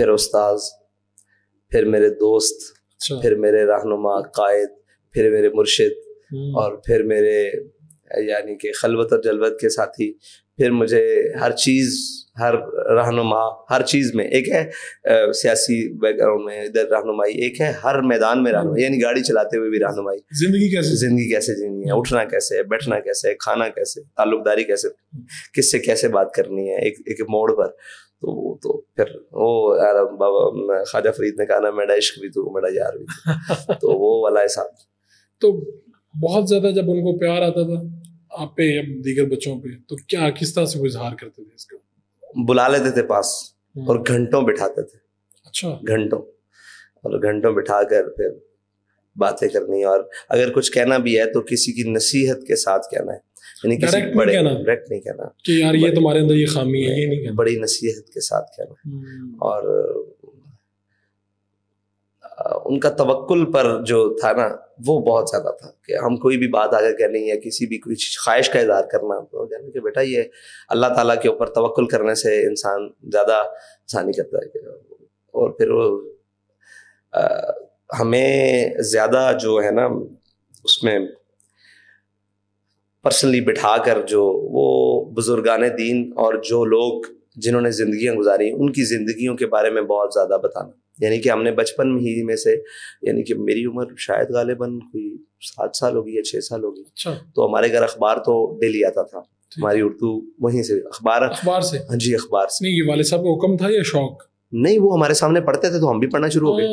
پھر استاذ، پھر میرے دوست، پھر میرے رہنما قائد، پھر میرے مرشد، اور پھر میرے یعنی کہ خلوت اور جلوت کے ساتھی، پھر مجھے ہر چیز، ہر رہنما، ہر چیز میں ایک ہے سیاسی بیک گراؤنڈ میں ادھر رہنمائی، ایک ہے ہر میدان میں رہنمائی، یعنی گاڑی چلاتے ہوئے بھی رہنمائی، زندگی کیسے جینی ہے، اٹھنا کیسے ہے، بیٹھنا کیسے ہے، کھانا کیسے، تعلق داری کیسے، کس سے کیسے بات کرنی ہے ایک موڑ پر. تو پھر وہ بابا خواجہ فرید نے کہا نا میرا عشق بھی تو میرا یار بھی تو تو وہ والا حساب. تو بہت زیادہ جب ان کو پیار آتا تھا آپ پہ یا دیگر بچوں پہ تو کیا کس طرح سے وہ اظہار کرتے تھے اس کا؟ بلا لیتے تھے پاس اور گھنٹوں بٹھاتے تھے. اچھا. گھنٹوں بٹھا کر پھر باتیں کرنی، اور اگر کچھ کہنا بھی ہے تو کسی کی نصیحت کے ساتھ کہنا ہے، یعنی کسی بڑے ڈائریکٹ نہیں کہنا کہ یار یہ تمہارے اندر یہ خامی ہے، یہ نہیں کہنا، بڑی نصیحت کے ساتھ کہنا. اور ان کا توکل پر جو تھا نا وہ بہت زیادہ تھا کہ ہم کوئی بھی بات آگے کہنی ہے، کسی بھی کوئی خواہش کا اظہار کرنا تو کہنا کہ بیٹا یہ اللہ تعالیٰ کے اوپر توکل کرنے سے انسان زیادہ آسانی کرتا ہے. اور پھر وہ ہمیں زیادہ جو ہے نا اس میں پرسنلی بٹھا کر جو وہ بزرگان دین اور جو لوگ جنہوں نے زندگیاں گزاری ان کی زندگیوں کے بارے میں بہت زیادہ بتانا. یعنی کہ ہم نے بچپن ہی میں سے، یعنی کہ میری عمر شاید غالباً کوئی 7 سال ہوگی یا 6 سال ہوگی. تو ہمارے گھر اخبار تو ڈیلی آتا تھا، ہماری اردو وہیں سے اخبار سے. ہاں جی اخبار سے. نہیں یہ والد صاحب کا حکم تھا یا شوق؟ نہیں وہ ہمارے سامنے پڑھتے تھے تو ہم بھی پڑھنا شروع ہو گئے.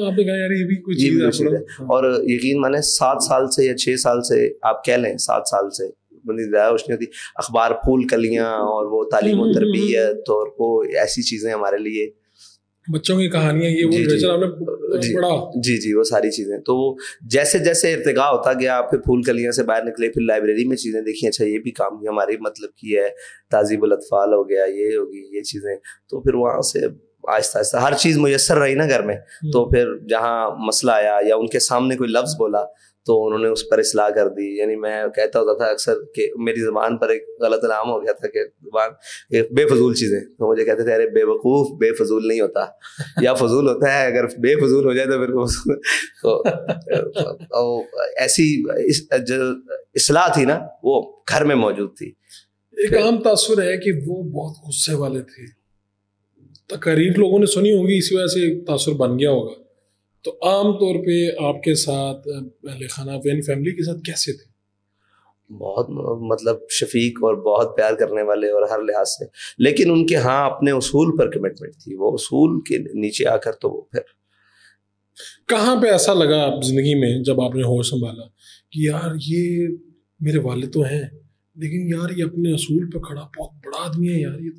اور یقین مانے 7 سال سے یا 6 سال سے آپ کہہ لیں 7 سال سے روشنی ہوتی اخبار پھول کلیاں اور وہ تعلیم و تربیت اور وہ ایسی چیزیں ہمارے لیے بچوں کی کہانیاں یہ جی وہ ساری چیزیں. تو وہ جیسے جیسے ارتقا ہوتا گیا پھر پھول کلیاں سے باہر نکلے، پھر لائبریری میں چیزیں دیکھی، اچھا یہ بھی کام ہماری مطلب کی ہے، تہذیب الاطفال ہو گیا، یہ ہوگی یہ چیزیں. تو پھر وہاں سے آہستہ آہستہ ہر چیز میسر رہی نا گھر میں. تو پھر جہاں مسئلہ آیا یا ان کے سامنے کوئی لفظ بولا تو انہوں نے اس پر اصلاح کر دی. یعنی میں کہتا ہوتا تھا اکثر کہ میری زبان پر ایک غلط نام ہو گیا تھا کہ زبان بے فضول چیزیں، تو مجھے کہتے تھے ارے بے وقوف بے فضول نہیں ہوتا، یا فضول ہوتا ہے، اگر بے فضول ہو جائے تو پھر تو ایسی جو اصلاح تھی نا وہ گھر میں موجود تھی. ایک عام تاثر ہے کہ وہ بہت غصے والے تھے، تقاریر لوگوں نے سنی ہوگی اسی وجہ سے تاثر بن گیا ہوگا. تو عام طور پہ آپ کے ساتھ اہل خانہ فیملی کے ساتھ کیسے تھے؟ بہت مطلب شفیق اور بہت پیار کرنے والے اور ہر لحاظ سے، لیکن ان کے ہاں اپنے اصول پر کمٹمنٹ تھی. وہ اصول کے نیچے آ کر تو وہ پھر کہاں پہ ایسا لگا آپ زندگی میں جب آپ نے ہوش سنبھالا کہ یار یہ میرے والد تو ہیں لیکن یار یہ اپنے اصول پہ کھڑا بہت بڑا آدمی ہے یار، یہ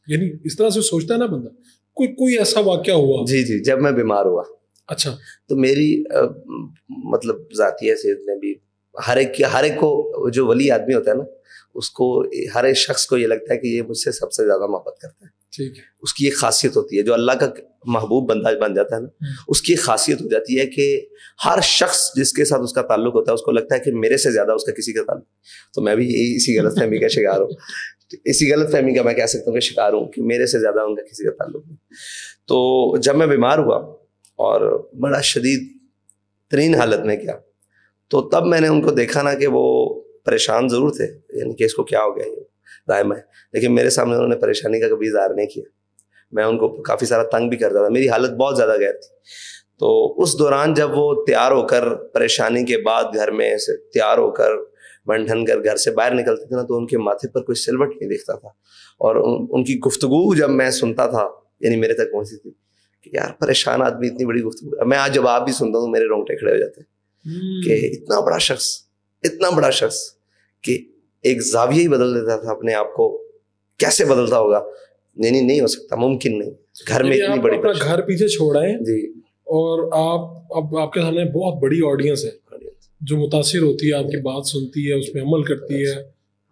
یعنی اس طرح سے سوچتا ہے نا بندہ. کوئی ایسا واقعہ ہوا؟ جی جب میں بیمار ہوا. اچھا. تو میری مطلب ذاتی حیثیت میں بھی ہر ایک کو جو ولی آدمی ہوتا ہے نا اس کو ہر ایک شخص کو یہ لگتا ہے کہ یہ مجھ سے سب سے زیادہ محبت کرتا ہے. ٹھیک ہے. اس کی ایک خاصیت ہوتی ہے جو اللہ کا محبوب بندہ بن جاتا ہے نا، اس کی ایک خاصیت ہو جاتی ہے کہ ہر شخص جس کے ساتھ اس کا تعلق ہوتا ہے اس کو لگتا ہے کہ میرے سے زیادہ اس کا کسی کا تعلق. تو میں بھی اسی غلط فہمی کا شکار ہوں، اسی غلط فہمی کا میں کہہ سکتا ہوں کہ شکار ہوں کہ میرے سے زیادہ ان کا کسی کا تعلق نہیں. تو جب میں بیمار ہوا اور بڑا شدید ترین حالت میں کیا تو تب میں نے ان کو دیکھا نا کہ وہ پریشان ضرور تھے، یعنی کہ اس کو کیا ہو گیا یہ دائم ہے، لیکن میرے سامنے انہوں نے پریشانی کا کبھی اظہار نہیں کیا. میں ان کو کافی سارا تنگ بھی کرتا تھا، میری حالت بہت زیادہ غیر تھی. تو اس دوران جب وہ تیار ہو کر پریشانی کے بعد گھر میں سے تیار ہو کر بن ٹھن کر گھر سے باہر نکلتے تھے نا تو ان کے ماتھے پر کوئی سلوٹ نہیں دکھتا تھا. اور ان کی گفتگو جب میں سنتا تھا یعنی میرے تک پہنچی تھی کہ یار پریشان آدمی اتنی بڑی گفتگو، میں آج جب آپ بھی سنتا ہوں میرے رونگٹے کھڑے ہو جاتے ہیں کہ اتنا بڑا شخص کہ ایک زاویہ ہی بدل دیتا تھا اپنے آپ کو. کیسے بدلتا ہوگا؟ نہیں ہو سکتا، ممکن نہیں. گھر میں اتنی بڑی گھر پیچھے چھوڑا ہے جی، اور آپ کے سامنے بہت بڑی آڈینس ہے جو متاثر ہوتی ہے، آپ کی بات سنتی ہے، اس پہ عمل کرتی ہے،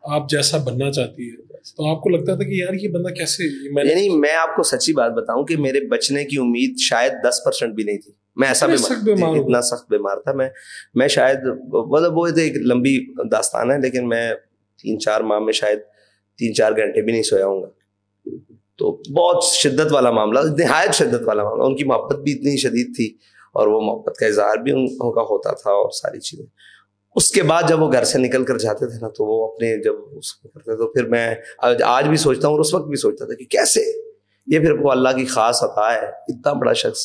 آپ جیسا بننا چاہتی ہے. تو آپ کو لگتا تھا کہ یار یہ بندہ کیسے؟ یعنی میں آپ کو سچی بات بتاؤں کہ میرے بچنے کی امید شاید 10% بھی نہیں تھی. میں ایسا اتنا سخت بیمار تھا. میں شاید مطلب وہ ایک لمبی داستان ہے لیکن میں 3-4 ماہ میں شاید 3-4 گھنٹے بھی نہیں سویا ہوں گا. تو بہت شدت والا معاملہ, نہایت شدت والا معاملہ. ان کی محبت بھی اتنی شدید تھی اور وہ محبت کا اظہار بھی ان کا ہوتا تھا اور ساری چیزیں. اس کے بعد جب وہ گھر سے نکل کر جاتے تھے نا, تو وہ اپنے جب اس کو کرتے تو پھر میں آج بھی سوچتا ہوں اور اس وقت بھی سوچتا تھا کہ کیسے یہ پھر وہ اللہ کی خاص عطا ہے, اتنا بڑا شخص.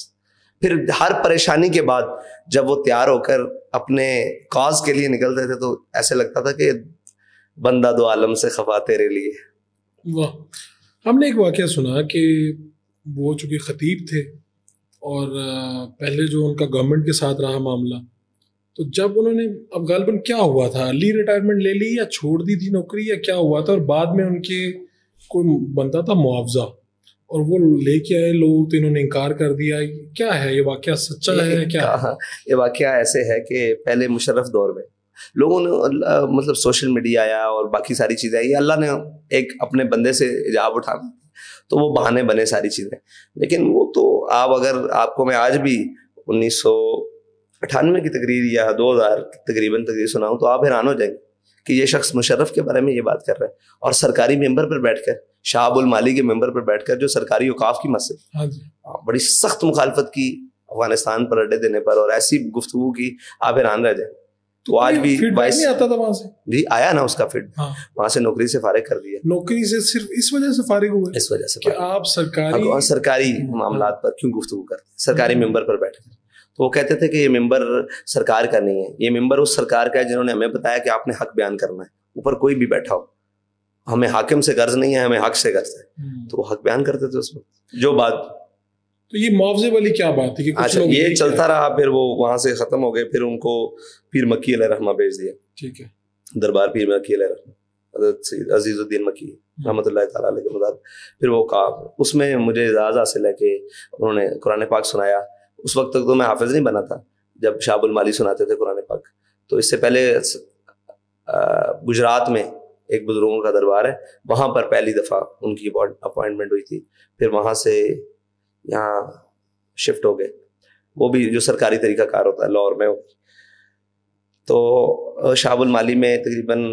پھر ہر پریشانی کے بعد جب وہ تیار ہو کر اپنے کاز کے لیے نکلتے تھے تو ایسے لگتا تھا کہ بندہ دو عالم سے خفا تیرے لیے. واہ. ہم نے ایک واقعہ سنا کہ وہ چونکہ خطیب تھے اور پہلے جو ان کا گورنمنٹ کے ساتھ رہا معاملہ, تو جب انہوں نے, اب غالباً کیا ہوا تھا, ارلی ریٹائرمنٹ لے لی یا چھوڑ دی تھی نوکری یا کیا ہوا تھا, اور بعد میں ان کے کوئی بنتا تھا معاوضہ اور وہ لے کے آئے لوگ تو انہوں نے انکار کر دیا. کیا ہے یہ واقعہ, سچا ہے کیا؟ یہ واقعہ ایسے ہے کہ پہلے مشرف دور میں لوگوں نے مطلب سوشل میڈیا آیا اور باقی ساری چیزیں آئی, اللہ نے ایک اپنے بندے سے حجاب اٹھانا تو وہ بہانے بنے ساری چیزیں. لیکن وہ تو آپ کو میں آج بھی 1998 کی تقریر یا 2000 تقریباً تقریر سناؤں تو آپ حیران ہو جائیں گے کہ یہ شخص مشرف کے بارے میں یہ بات کر رہا ہے, اور سرکاری ممبر پر بیٹھ کر, شہاب المالی کے ممبر پر بیٹھ کر, جو سرکاری اوقاف کی مسجد, بڑی سخت مخالفت کی افغانستان پر اڈے دینے پر, اور ایسی گفتگو کی آپ حیران رہ جائیں. تو آج بھی نہیں آتا تھا وہاں سے, جی آیا نا اس کا فیڈ, وہاں سے نوکری سے فارغ کر دیا. نوکری سے صرف اس وجہ سے فارغ ہوئے, اس وجہ سے کہ آپ سرکاری معاملات پر کیوں گفتگو کرتے, سرکاری ممبر پر بیٹھ کر. تو وہ کہتے تھے کہ یہ ممبر سرکار کا نہیں ہے, یہ ممبر اس سرکار کا ہے جنہوں نے ہمیں بتایا کہ آپ نے حق بیان کرنا ہے, اوپر کوئی بھی بیٹھا ہو, ہمیں حاکم سے غرض نہیں ہے, ہمیں حق سے غرض ہے. تو وہ حق بیان کرتے تھے اس وقت جو بات. تو یہ معاوضے والی کیا بات تھی؟ اچھا, یہ چلتا رہا, پھر وہ وہاں سے ختم ہو گئے, پھر ان کو پیر مکی علیہ رحمہ بھیج دیا. ٹھیک ہے, دربار پیر مکی علیہ رحمہ, حضرت عزیز الدین مکی رحمۃ اللہ تعالیٰ علیہ کے مطابق. پھر وہ کہا, اس میں مجھے اعزاز حاصل ہے کہ انہوں نے قرآن پاک سنایا. اس وقت تک تو میں حافظ نہیں بنا تھا جب شہاب المالی سناتے تھے قرآن پاک. تو اس سے پہلے گجرات میں ایک بزرگوں کا دربار ہے, وہاں پر پہلی دفعہ ان کی اپوائنٹمنٹ ہوئی تھی. پھر وہاں سے یہاں شفٹ ہو گئے, وہ بھی جو سرکاری طریقہ کار ہوتا ہے لاہور میں. تو شہاب المالی میں تقریباً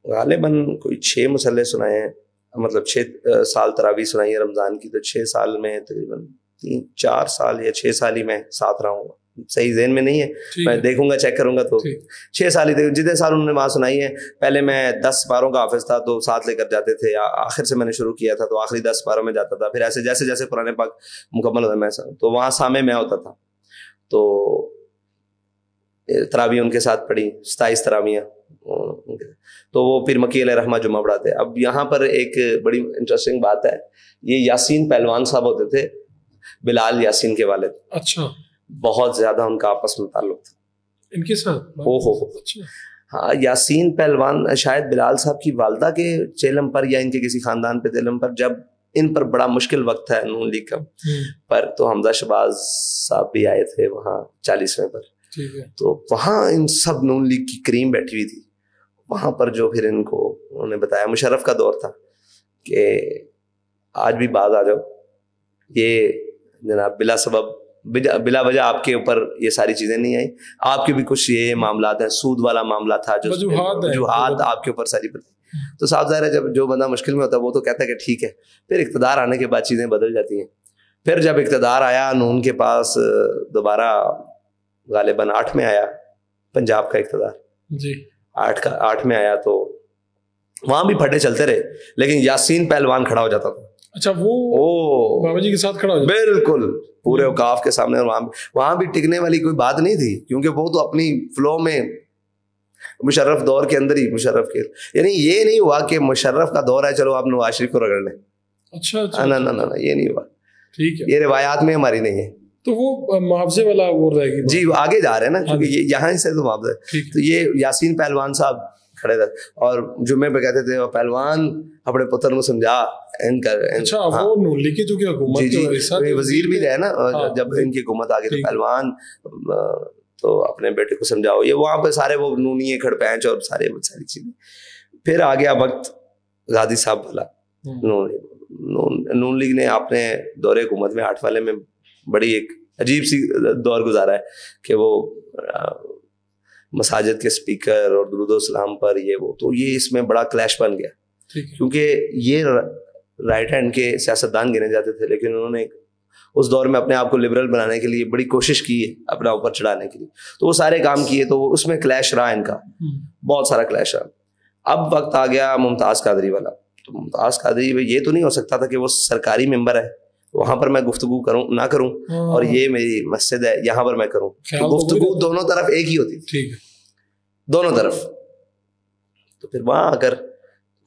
غالباً کوئی 6 مصلے سنائے ہیں, مطلب 6 سال تراویح سنائی ہے رمضان کی. تو 6 سال میں تقریباً 4 سال یا 6 سال ہی میں ساتھ رہا ہوں, صحیح ذہن میں نہیں ہے, میں دیکھوں گا چیک کروں گا. تو 6 سال ہی تھے جتنے سال انہوں نے وہاں سنائی ہے. پہلے میں 10 پاروں کا حافظ تھا تو ساتھ لے کر جاتے تھے, آخر سے میں نے شروع کیا تھا تو آخری 10 پاروں میں جاتا تھا. پھر ایسے جیسے جیسے قرآن پاک مکمل ہوتا میں تو وہاں سامع میں ہوتا تھا. تو تراویح ان کے ساتھ پڑھی, 27 تراویح. تو وہ پھر مکی علیہ رحمہ جمعہ پڑھاتے. اب یہاں پر ایک بڑی انٹرسٹنگ بات ہے, یہ یاسین پہلوان صاحب ہوتے تھے, بلال یاسین کے والد. اچھا, بہت زیادہ ان کا آپس میں تعلق تھا ان کے ساتھ. اچھا. ہاں, یاسین پہلوان شاید بلال صاحب کی والدہ کے چیلم پر یا ان کے کسی خاندان پہ چیلم پر, جب ان پر بڑا مشکل وقت ہے نون لیگ کا پر, تو حمزہ شہباز صاحب بھی آئے تھے وہاں 40ویں پر. تو وہاں ان سب نون لیگ کی کریم بیٹھی ہوئی تھی. وہاں پر جو پھر ان کو انہوں نے بتایا, مشرف کا دور تھا کہ آج بھی باز آ جاؤ, یہ جناب بلا سبب بلا وجہ آپ کے اوپر یہ ساری چیزیں نہیں آئیں, آپ کے بھی کچھ یہ معاملات ہیں, سود والا معاملہ تھا, جو وجوہات آپ کے اوپر ساری پتہ. تو صاحب ظاہر ہے جب جو بندہ مشکل میں ہوتا ہے وہ تو کہتا ہے کہ ٹھیک ہے. پھر اقتدار آنے کے بعد چیزیں بدل جاتی ہیں. پھر جب اقتدار آیا نون کے پاس دوبارہ, غالباً 8 میں آیا پنجاب کا اقتدار, جی 8 میں آیا, تو وہاں بھی پھٹے چلتے رہے, لیکن یاسین پہلوان کھڑا ہو جاتا تھا. اچھا, وہ بابا جی کے ساتھ کھڑا ہو جاتا, بالکل پورے اوقاف کے سامنے. وہاں بھی ٹکنے والی کوئی بات نہیں تھی, کیونکہ وہ تو اپنی فلو میں مشرف دور کے اندر ہی مشرف کے, یعنی یہ نہیں ہوا کہ مشرف کا دور ہے چلو آپ نواز شریف کو رگڑ لیں. اچھا, نہ یہ نہیں ہوا. ٹھیک ہے, یہ روایات میں ہماری نہیں ہے. تو وہ معاوضے والا وہ رہے گی جی, آگے جا رہے ہیں نا, کیونکہ یہاں سے تو معاوضہ. تو یہ یاسین پہلوان صاحب کھڑے تھے اور جمعے پہ کہتے تھے, پہلوان اپنے پتر کو سمجھا. اچھا, وہ نون لیگ کی جو کہ حکومت وزیر بھی رہے نا جب ان کی حکومت آ گئی, تو پہلوان تو اپنے بیٹے کو سمجھاؤ. یہ وہاں پہ سارے وہ نونی کھڑ پینچ اور ساری چیزیں. پھر آ گیا وقت غازی صاحب والا. نون لیگ نے اپنے دور حکومت میں 8 والے میں بڑی ایک عجیب سی دور گزارا ہے کہ وہ مساجد کے سپیکر اور درود و سلام پر یہ وہ, تو یہ اس میں بڑا کلیش بن گیا, کیونکہ یہ رائٹ ہینڈ کے سیاستدان گنے جاتے تھے, لیکن انہوں نے اس دور میں اپنے آپ کو لبرل بنانے کے لیے بڑی کوشش کی ہے اپنا اوپر چڑھانے کے لیے, تو وہ سارے کام کیے, تو اس میں کلیش رہا ان کا, بہت سارا کلیش رہا. اب وقت آ گیا ممتاز قادری والا. تو ممتاز قادری یہ تو نہیں ہو سکتا تھا کہ وہ سرکاری ممبر ہے, وہاں پر میں گفتگو کروں نہ کروں, اور یہ میری مسجد ہے یہاں پر میں کروں. تو گفتگو دونوں طرف ایک ہی ہوتی تھی, دونوں طرف. تو پھر وہاں آ کر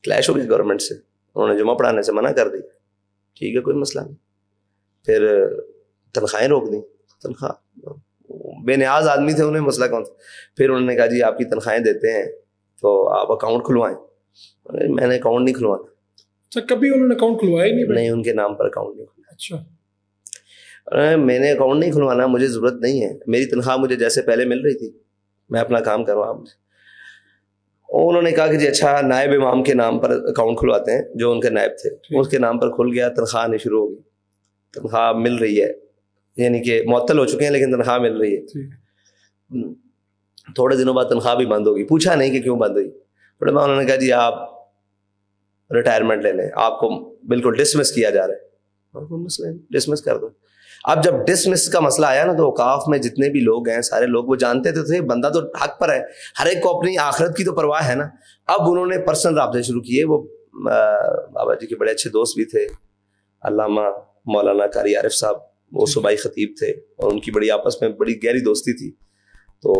کلیش ہو گیا گورنمنٹ سے, انہوں نے جمعہ پڑھانے سے منع کر دی. ٹھیک ہے کوئی مسئلہ نہیں. پھر تنخواہیں روک دیں. تنخواہ بے نیاز آدمی تھے, انہیں مسئلہ کون تھا. پھر انہوں نے کہا جی آپ کی تنخواہیں دیتے ہیں تو آپ اکاؤنٹ کھلوائیں. میں نے اکاؤنٹ نہیں کھلوانا. اچھا, کبھی انہوں نے اکاؤنٹ کھلوایا ہی نہیں؟ ان کے نام پر اکاؤنٹ نہیں کھلوایا. اچھا, میں نے اکاؤنٹ نہیں کھلوانا, مجھے ضرورت نہیں ہے, میری تنخواہ مجھے جیسے پہلے مل رہی تھی, میں اپنا کام کروں آپ مجھے. انہوں نے کہا کہ جی اچھا نائب امام کے نام پر اکاؤنٹ کھلواتے ہیں, جو ان کے نائب تھے اس کے نام پر کھل گیا. تنخواہ آنی شروع ہو گئی, تنخواہ مل رہی ہے, یعنی کہ معطل ہو چکے ہیں لیکن تنخواہ مل رہی ہے. تھوڑے دنوں بعد تنخواہ بھی بند ہوگی. پوچھا نہیں کہ کیوں بند ہوئی. تھوڑے بعد انہوں نے کہا جی آپ ریٹائرمنٹ لے لیں, آپ کو بالکل ڈسمس کیا جا رہا ہے. ڈسمس کر دو. اب جب ڈسمس کا مسئلہ آیا نا, تو اوقاف میں جتنے بھی لوگ ہیں سارے لوگ وہ جانتے تھے بندہ تو حق پر ہے, ہر ایک کو اپنی آخرت کی تو پرواہ ہے نا. اب انہوں نے پرسنل رابطے شروع کیے. وہ بابا جی کے بڑے اچھے دوست بھی تھے, علامہ مولانا قاری عارف صاحب, وہ صوبائی خطیب تھے, اور ان کی بڑی آپس میں بڑی گہری دوستی تھی. تو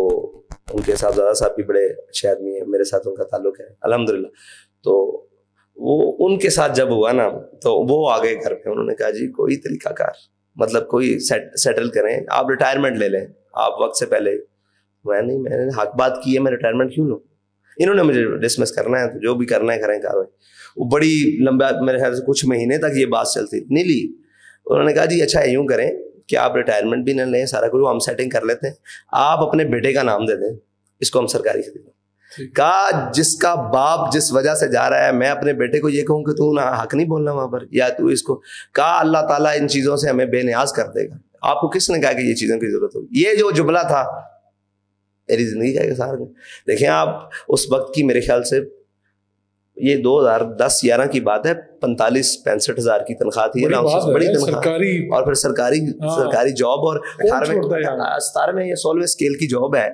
ان کے صاحبزادہ صاحب بھی بڑے اچھے آدمی ہیں, میرے ساتھ ان کا تعلق ہے الحمدللہ. تو وہ ان کے ساتھ جب ہوا نا, تو وہ آ گئے گھر پہ. انہوں نے کہا جی کوئی طریقہ کار, مطلب کوئی سیٹل کریں, آپ ریٹائرمنٹ لے لیں آپ وقت سے پہلے. میں نے حق بات کی ہے, میں ریٹائرمنٹ کیوں لوں. انہوں نے مجھے ڈسمس کرنا ہے تو جو بھی کرنا ہے کریں کاروائی. وہ بڑی لمبا, میرے خیال سے کچھ مہینے تک یہ بات چلتی, نہیں لی. انہوں نے کہا جی اچھا یوں کریں کہ آپ ریٹائرمنٹ بھی نہ لیں, سارا کچھ ہم سیٹنگ کر لیتے ہیں, آپ اپنے بیٹے کا نام دے دیں, اس کو ہم سرکاری خدمت. کہا جس کا باپ جس وجہ سے جا رہا ہے, میں اپنے بیٹے کو یہ کہوں کہ تو نہ حق نہیں بولنا وہاں پر, یا تو اس کو. کہا اللہ تعالیٰ ان چیزوں سے ہمیں بے نیاز کر دے گا. آپ کو کس نے کہا کہ یہ چیزوں کی ضرورت ہوگی. یہ جو جملہ تھا میری زندگی کا سارا. دیکھیں آپ اس وقت کی, میرے خیال سے یہ 2010-11 کی بات ہے, 45-65 ہزار کی تنخواہ تھی, بڑی تنخواہ, اور پھر سرکاری جاب, اور 17 میں یہ 16ویں اسکیل کی جاب ہے,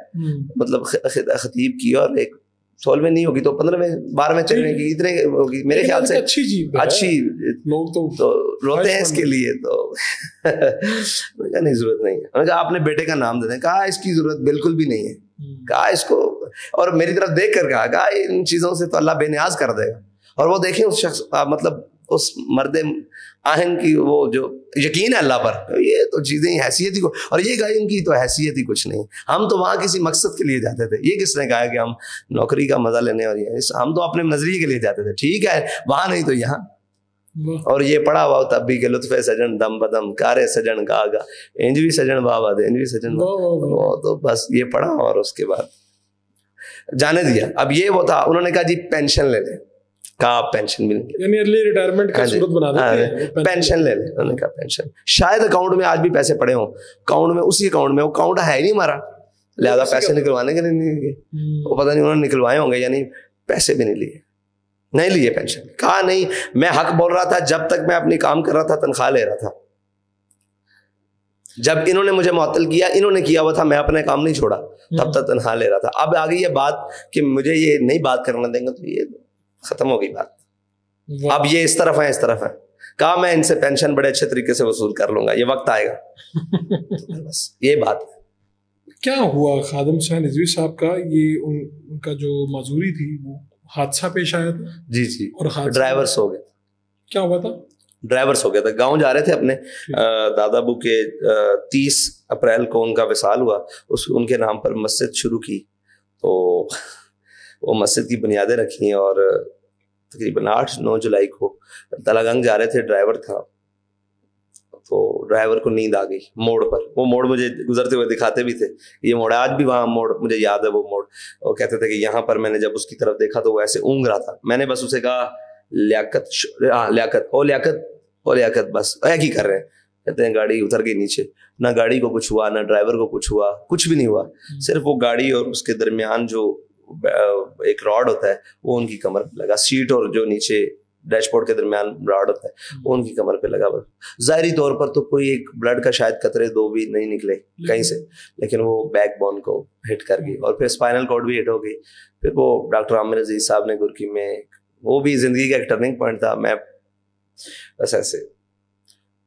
مطلب خطیب کی, اور ایک 16ویں نہیں ہوگی تو 15ویں چلنے کی, اتنے ہوگی میرے خیال سے. اچھی لوگ تو روتے ہیں اس کے لیے. تو نہیں ضرورت نہیں ہے. کہا آپ نے بیٹے کا نام دے دیں. کہا اس کی ضرورت بالکل بھی نہیں ہے. کہا اس کو, اور میری طرف دیکھ کر کہا ان چیزوں سے تو اللہ بے نیاز کر دے گا. اور وہ دیکھیں اس شخص, مطلب اس مرد آہن کی وہ جو یقین ہے اللہ پر, یہ تو چیزیں حیثیت ہی کو, اور یہ کہا ان کی تو حیثیت ہی کچھ نہیں, ہم تو وہاں کسی مقصد کے لیے جاتے تھے. یہ کس نے کہا کہ ہم نوکری کا مزہ لینے, اور یہ ہم تو اپنے نظریے کے لیے جاتے تھے. ٹھیک ہے وہاں نہیں تو یہاں. اور یہ پڑھا ہوا تب بھی کہ لطف سجن دم بدم کارے سجن گا گا انج بھی سجن بابا دے انج بھی سجن, وہ تو بس یہ پڑھا اور اس کے بعد جانے دیا. اب یہ وہ تھا, انہوں نے کہا جی پینشن لے لیں. کہا آپ پینشن بھی نہیں, یعنی ارلی ریٹائرمنٹ کا صورت بنا دیتے ہیں, پینشن لے لیں. انہوں نے کہا پینشن, شاید اکاؤنٹ میں آج بھی پیسے پڑے ہوں, اکاؤنٹ میں اسی اکاؤنٹ میں, وہ اکاؤنٹ ہے ہی نہیں ہمارا, لہٰذا پیسے نکلوانے کے لیے نہیں لیے. وہ پتہ نہیں انہوں نے نکلوائے ہوں گے, یعنی پیسے بھی نہیں لیے پینشن. کہا نہیں, میں حق بول رہا تھا جب تک میں اپنی کام کر رہا تھا, تنخواہ لے رہا تھا. جب انہوں نے مجھے معطل کیا, انہوں نے کیا ہوا تھا, میں اپنے کام نہیں چھوڑا, تب تک تنخواہ لے رہا تھا. اب آ گئی یہ بات کہ مجھے یہ نہیں بات کرنا دیں گے, تو یہ ختم ہو گئی بات. اب یہ اس طرف ہے. کہا میں ان سے پینشن بڑے اچھے طریقے سے وصول کر لوں گا, یہ وقت آئے گا. بس یہ بات ہے. کیا ہوا خادم حسین رضوی صاحب کا, یہ ان کا جو معذوری تھی وہ حادثہ پیش آیا تھا. جی, اور ڈرائیورس ہو گئے. کیا ہوا تھا؟ ڈرائیورس ہو گیا تھا. گاؤں جا رہے تھے اپنے دادا ابو کے, 30 اپریل کو ان کا وصال ہوا. ان کے نام پر مسجد شروع کی, تو وہ مسجد کی بنیادیں رکھی, اور تقریباً 8-9 جولائی کو تلہ گنگ جا رہے تھے. ڈرائیور تھا, تو ڈرائیور کو نیند آ گئی موڑ پر. وہ موڑ مجھے گزرتے ہوئے دکھاتے بھی تھے, یہ موڑ آج بھی وہاں موڑ مجھے یاد ہے. وہ موڑ وہ کہتے تھے کہ یہاں پر میں نے جب اس کی طرف دیکھا تو وہ ایسے اونگ رہا تھا. میں نے بس اسے کہا لیاقت بس ایک ہی کر رہے ہیں. کہتے ہیں گاڑی اتر گئی نیچے, نہ گاڑی کو کچھ ہوا, نہ ڈرائیور کو کچھ ہوا, کچھ بھی نہیں ہوا. صرف وہ گاڑی اور اس کے درمیان جو ایک راڈ ہوتا ہے وہ ان کی کمر پہ لگا. سیٹ اور جو نیچے ڈیش بورڈ کے درمیان راڈ ہوتا ہے, وہ ان کی کمر پہ لگا ہوا. ظاہری طور پر تو کوئی ایک بلڈ کا شاید قطرے 2 بھی نہیں نکلے کہیں سے, لیکن وہ بیک بون کو ہٹ کر گئی, اور پھر اسپائنل کارڈ بھی ہٹ ہو گئی. پھر وہ ڈاکٹر عامر عزیز صاحب نے گرکی میں, وہ بھی زندگی کا ایک ٹرننگ پوائنٹ تھا. میں بس ایسے.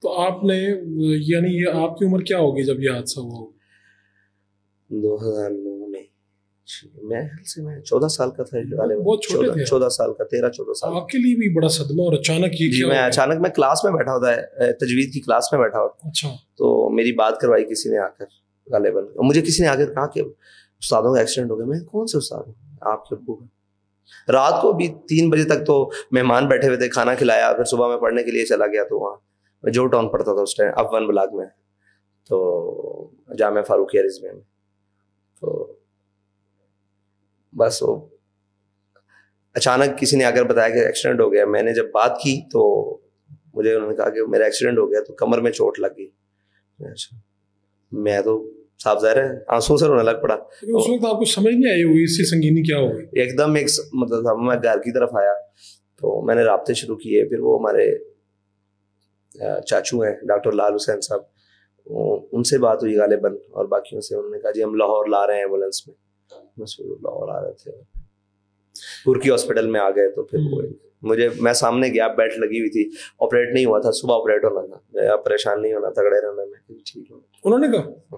تو آپ نے یعنی یہ آپ کی عمر کیا ہوگی جب یہ حادثہ ہوا؟ 2009 میں میں 14 سال کا تھا. بہت چھوٹے تھے. 14 سال کا, 13-14 سال. آپ کے لیے بھی بڑا صدمہ, اور اچانک یہ کیا؟ میں اچانک میں کلاس میں بیٹھا ہوتا ہے, تجوید کی کلاس میں بیٹھا ہوتا. اچھا. تو میری بات کروائی کسی نے آ کر, غالباً مجھے کسی نے آ کر کہا کہ استادوں کا ایکسیڈنٹ ہو گیا. میں کون سے استاد ہوں؟ آپ کے ابو کا. رات کو بھی 3 بجے تک تو مہمان بیٹھے ہوئے تھے, کھانا کھلایا, پھر صبح میں پڑھنے کے لیے چلا گیا. تو وہاں میں جو ٹاؤن پڑھتا تھا اس ٹائم, اب 1 بلاک میں, تو جامعہ فاروقیہ رضویہ میں. تو بس وہ اچانک کسی نے آ کر بتایا کہ ایکسیڈنٹ ہو گیا. میں نے جب بات کی تو مجھے انہوں نے کہا کہ میرا ایکسیڈنٹ ہو گیا, تو کمر میں چوٹ لگ گئی. اچھا. میں تو صاف ظاہر ہے آنسوں سے رونے لگ پڑا. اس وقت آپ کو سمجھ نہیں آئی ہوئی اس کی سنگینی کیا ہوگی؟ ایک دم ایک مطلب میں گھر کی طرف آیا تو میں نے رابطے شروع کیے. پھر وہ ہمارے چاچو ہیں ڈاکٹر لال حسین صاحب, ان سے بات ہوئی غالباً, اور باقیوں سے. انہوں نے کہا جی ہم لاہور لا رہے ہیں ایمبولینس میں. لاہور آ رہے تھے, گرکی ہاسپٹل میں آ گئے. تو پھر میں سامنے گیا, بیلٹ لگی ہوئی تھی, آپریٹ نہیں ہوا تھا, صبح آپریٹ ہونا تھا. پریشان نہیں ہونا, تگڑے رہنا. میں ٹھیک ہوں, انہوں نے کہا.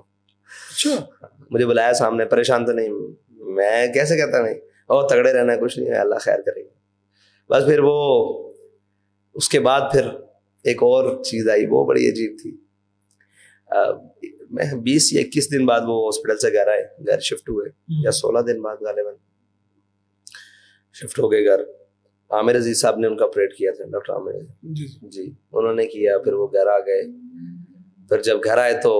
اچھا. مجھے بلایا سامنے, پریشان تو نہیں. میں کیسے کہتا نہیں, اور تگڑے رہنا ہے, کچھ نہیں ہے, اللہ خیر کرے گا. بس پھر وہ اس کے بعد پھر ایک اور چیز آئی, وہ بڑی عجیب تھی. میں 20 یا 21 دن بعد وہ ہاسپٹل سے گھر شفٹ ہوئے, یا 16 دن بعد غالباً شفٹ ہو گئے گھر. عامر عزیز صاحب نے ان کا آپریٹ کیا تھا, ڈاکٹر عامر جی, انہوں نے کیا. پھر وہ گھر آ گئے. پھر جب گھر آئے تو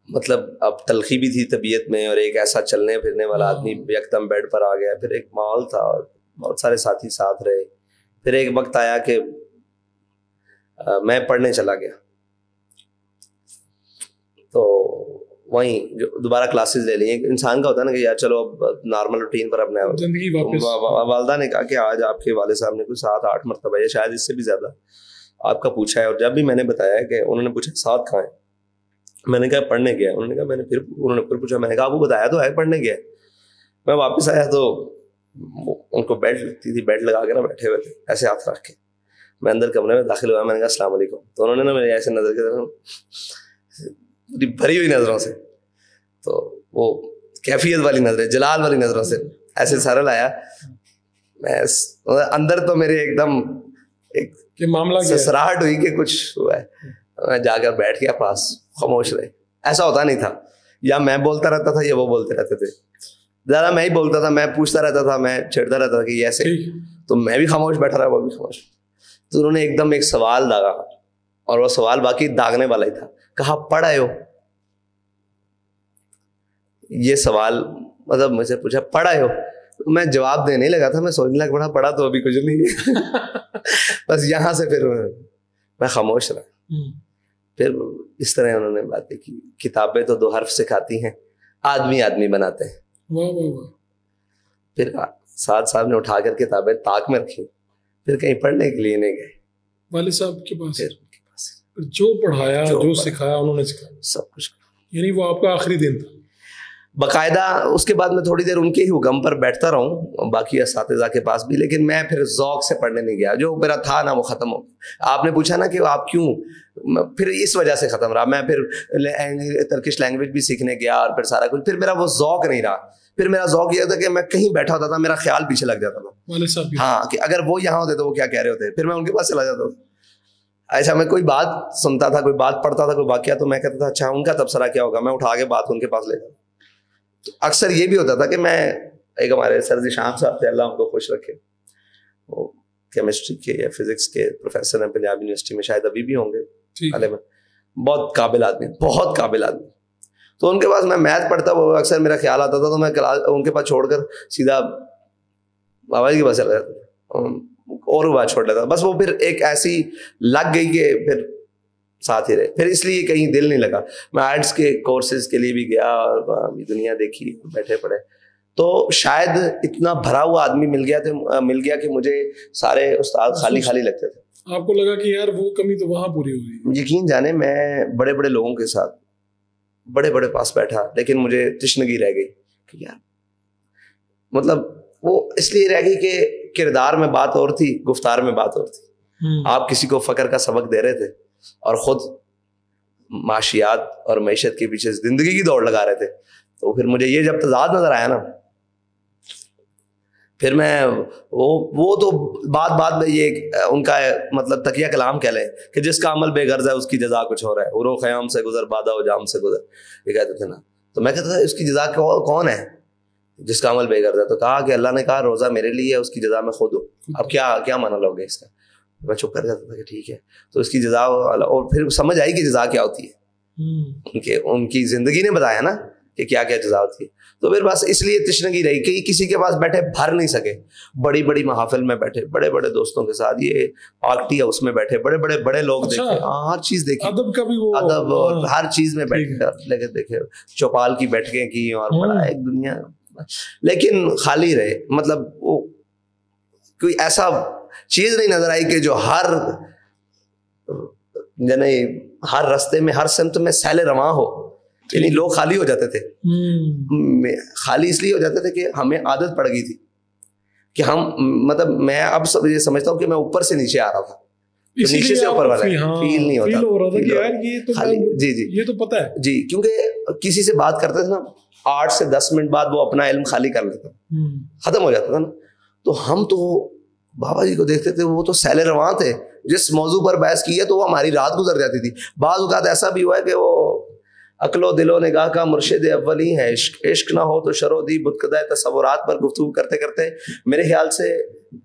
مطلب اب تلخی بھی تھی طبیعت میں, اور ایک ایسا چلنے پھرنے والا آدمی یکدم بیڈ پر آ گیا. پھر ایک ماحول تھا, اور بہت سارے ساتھی ساتھ رہے. پھر ایک وقت آیا کہ میں پڑھنے چلا گیا, تو وہیں جو دوبارہ کلاسز لے لی. انسان کا ہوتا ہے نا کہ یار چلو اب نارمل روٹین پر اپنا زندگی واپس. والدہ نے کہا کہ آج آپ کے والد صاحب نے کوئی 7-8 مرتبہ یا شاید اس سے بھی زیادہ آپ کا پوچھا ہے. اور جب بھی میں نے بتایا کہ انہوں نے پوچھا 7 کہاں ہیں, میں نے کہا پڑھنے گیا. انہوں نے کہا انہوں نے پھر پوچھا, میں نے کہا وہ بتایا تو ہے پڑھنے گیا. میں واپس آیا تو ان کو بیلٹ لگتی تھی, بیلٹ لگا کے نا بیٹھے ہوئے تھے ایسے ہاتھ رکھ کے. میں اندر کمرے میں داخل ہوا, میں نے کہا السلام علیکم. تو انہوں نے نا میرے ایسے نظر کے بھری ہوئی نظروں سے, تو وہ کیفیت والی نظریں, جلال والی نظروں سے ایسے سارا لایا. میں اندر تو میرے ایک دم ایک معاملہ سسراہٹ ہوئی کہ کچھ ہوا ہے. میں جا کر بیٹھ گیا پاس, خاموش رہے. ایسا ہوتا نہیں تھا, یا میں بولتا رہتا تھا یا وہ بولتے رہتے تھے. زیادہ میں ہی بولتا تھا, میں پوچھتا رہتا تھا, میں چھیڑتا رہتا تھا کہ یہ ایسے, تو میں بھی خاموش بیٹھا رہا, وہ بھی خاموش. تو انہوں نے ایک دم ایک سوال داغا, اور وہ سوال باقی داغنے والا ہی تھا. کہا پڑھ آئے ہو؟ یہ سوال مطلب مجھے پوچھا پڑھ آئے ہو, میں جواب دینے لگا تھا. میں سوچنے لگ پڑا پڑھا تو ابھی کچھ نہیں. بس یہاں سے پھر میں خاموش رہا. پھر اس طرح انہوں نے باتیں کی, کتابیں تو 2 حرف سکھاتی ہیں, آدمی آدمی بناتے ہیں. پھر ساتھ صاحب نے اٹھا کر کتابیں طاق میں رکھی, پھر کہیں پڑھنے کے لیے نہیں گئے والد صاحب کے پاس. جو پڑھایا جو سکھایا انہوں نے سکھایا سب کچھ. یعنی وہ آپ کا آخری دن تھا باقاعدہ. اس کے بعد میں تھوڑی دیر ان کے ہی حکم پر بیٹھتا رہا ہوں, باقی اساتذہ کے پاس بھی, لیکن میں پھر ذوق سے پڑھنے نہیں گیا. جو میرا تھا نا وہ ختم ہو. آپ نے پوچھا نا کہ آپ کیوں, پھر اس وجہ سے ختم رہا. میں پھر ترکش لینگویج بھی سیکھنے گیا, اور پھر سارا کچھ. پھر میرا وہ ذوق نہیں رہا. پھر میرا ذوق یہ تھا کہ میں کہیں بیٹھا ہوتا تھا, میرا خیال پیچھے لگ جاتا تھا. ہاں, کہ اگر وہ یہاں ہوتے تو وہ کیا کہہ رہے ہوتے, پھر میں ان کے پاس چلا جاتا تھا. ایسا میں کوئی بات سنتا تھا, کوئی بات پڑھتا تھا, کوئی واقعہ, تو میں کہتا تھا اچھا ان کا تبصرہ کیا ہوگا, میں اٹھا کے بات ان کے پاس لے جاتا. تو اکثر یہ بھی ہوتا تھا کہ میں, ایک ہمارے سر ذیشان صاحب تھے, اللہ ان کو خوش رکھے, وہ کیمسٹری کے یا فزکس کے پروفیسر ہیں پنجاب یونیورسٹی میں, شاید ابھی بھی ہوں گے, بہت قابل آدمی, بہت قابل آدمی. تو ان کے پاس میں میتھ پڑھتا, وہ اکثر میرا خیال آتا تھا, تو میں ان کے پاس چھوڑ کر سیدھا بابا جی کے پاس چلا جاتا اور بات چھوڑ لیتا. بس وہ پھر ایک ایسی لگ گئی کہ پھر ساتھ ہی رہے. پھر اس لیے کہیں دل نہیں لگا. میں آرٹس کے کورسز کے لیے بھی گیا, اور دنیا دیکھی, بیٹھے پڑھے. تو شاید اتنا بھرا ہوا آدمی مل گیا کہ مجھے سارے استاد خالی خالی لگتے تھے. آپ کو لگا کہ یار وہ کمی تو وہاں پوری ہو گئی. یقین جانے میں بڑے بڑے لوگوں کے ساتھ بڑے بڑے پاس بیٹھا, لیکن مجھے تشنگی رہ گئی کہ یار مطلب وہ اس لیے رہ گئی کہ کردار میں بات اور تھی, گفتار میں بات اور تھی. آپ کسی کو فقر کا سبق دے رہے تھے اور خود معاشیات اور معیشت کے پیچھے زندگی کی دوڑ لگا رہے تھے. تو پھر مجھے یہ جب تضاد نظر آیا نا, پھر میں وہ تو بات میں یہ ان کا مطلب تقیہ کلام کہہ لیں کہ جس کا عمل بے غرض ہے اس کی جزا کچھ اور ہے. عرو خیام سے گزر بادہ و جام سے گزر, یہ کہتے تھے نا. تو میں کہتا تھا اس کی جزا کون ہے جس کا عمل بے غرض ہے؟ تو کہا کہ اللہ نے کہا روزہ میرے لیے ہے, اس کی جزا میں خود ہوں. اب کیا مانا لوگ اس کا؟ میں چپ کر جاتا تھا کہ ٹھیک ہے. تو اس کی جزا, اور پھر سمجھ آئی کہ جزا کیا ہوتی ہے, کہ ان کی زندگی نے بتایا نا کہ کیا کیا جزا ہوتی ہے. تو پھر بس اس لیے تشنگی رہی کہ کسی کے پاس بیٹھے بھر نہیں سکے. بڑی بڑی محافل میں بیٹھے, بڑے بڑے دوستوں کے ساتھ, یہ پارٹی ہے اس میں بیٹھے, بڑے لوگ دیکھے, ہر چیز دیکھی, ادب اور ہر چیز میں بیٹھے دیکھے, چوپال کی بیٹھکیں کی, اور بڑا ایک دنیا, لیکن خالی رہے. مطلب وہ کوئی ایسا چیز نہیں نظر آئی کہ جو یعنی ہر رستے میں ہر سمت میں سیل رواں ہو. یعنی لوگ خالی ہو جاتے تھے. خالی اس لیے ہو جاتے تھے کہ ہمیں عادت پڑ گئی تھی کہ ہم مطلب میں اب یہ سمجھتا ہوں کہ میں اوپر سے نیچے آ رہا تھا, نیچے سے اوپر والا فیل نہیں ہوتا. جی یہ تو پتہ ہے جی, کیونکہ کسی سے بات کرتے تھے نا 8 سے 10 منٹ بعد وہ اپنا علم خالی کر لیتا, ختم ہو جاتا تھا نا. تو ہم تو بابا جی کو دیکھتے تھے, وہ تو سیل رواں تھے. جس موضوع پر بحث کی ہے تو وہ ہماری رات گزر جاتی تھی. بعض اوقات ایسا بھی ہوا ہے کہ وہ عقل و دل و نگاہ کا مرشد اولی ہے, عشق نہ ہو تو شرو دی بتکدہ تصورات پر گفتگو کرتے کرتے میرے خیال سے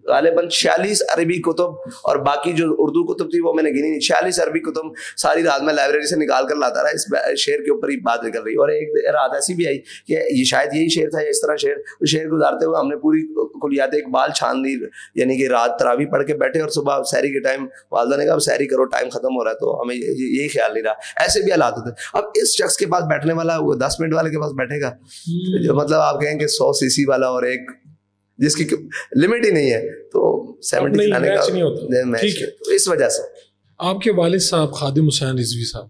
غالباً 46 عربی کتب, اور باقی جو اردو کتب تھی وہ میں نے گنی نہیں, 46 عربی کتب ساری رات میں لائبریری سے نکال کر لاتا رہا. اس شعر کے اوپر ہی بات نکل رہی, اور ایک رات ایسی بھی آئی کہ یہ شاید یہی شعر تھا یا اس طرح شعر گزارتے ہوئے ہم نے پوری کلیات اقبال چھان لی. یعنی کہ رات تراویح پڑھ کے بیٹھے, اور صبح سحری کے ٹائم والدہ نے کہا اب سحری کرو, ٹائم ختم ہو رہا ہے. تو ہمیں یہی خیال نہیں رہا. ایسے بھی حالات ہوتے. اب اس شخص کے پاس بیٹھنے والا وہ 10 منٹ والے کے پاس بیٹھے گا, جو مطلب آپ کہیں کہ 100 cc والا, اور ایک جس کی لمٹ ہی نہیں ہے, تو 70 چلانے کا میچ. تو اس وجہ سے آپ کے والد صاحب خادم حسین رضوی صاحب,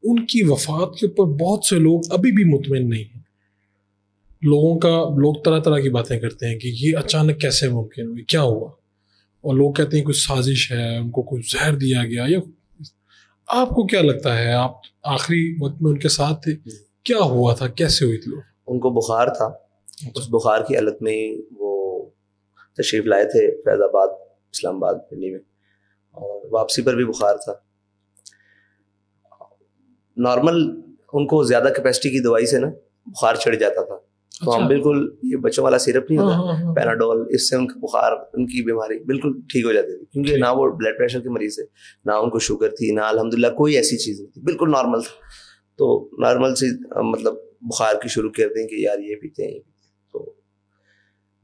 ان کی وفات کے اوپر بہت سے لوگ ابھی بھی مطمئن نہیں ہیں. لوگ طرح طرح کی باتیں کرتے ہیں کہ یہ اچانک کیسے ممکن ہوئی, کیا ہوا, اور لوگ کہتے ہیں کوئی سازش ہے, ان کو کوئی زہر دیا گیا. یا آپ کو کیا لگتا ہے, آپ آخری وقت میں ان کے ساتھ تھے, کیا ہوا تھا, کیسے ہوئی تھی؟ ان کو بخار تھا, اس بخار کی حالت میں وہ تشریف لائے تھے فیض آباد, اسلام آباد, دلی میں, اور واپسی پر بھی بخار تھا. نارمل ان کو زیادہ کیپیسٹی کی دوائی سے نا بخار چڑھ جاتا تھا. تو ہم بالکل, یہ بچوں والا سیرپ نہیں ہوتا پیناڈول, اس سے ان کا بخار, ان کی بیماری بالکل ٹھیک ہو جاتی تھی. کیونکہ نہ وہ بلڈ پریشر کے مریض ہے, نہ ان کو شوگر تھی, نہ الحمدللہ کوئی ایسی چیز نہیں تھی, بالکل نارمل تھا. تو نارمل سی مطلب بخار کی شروع کر دیں کہ یار یہ پیتے ہیں. تو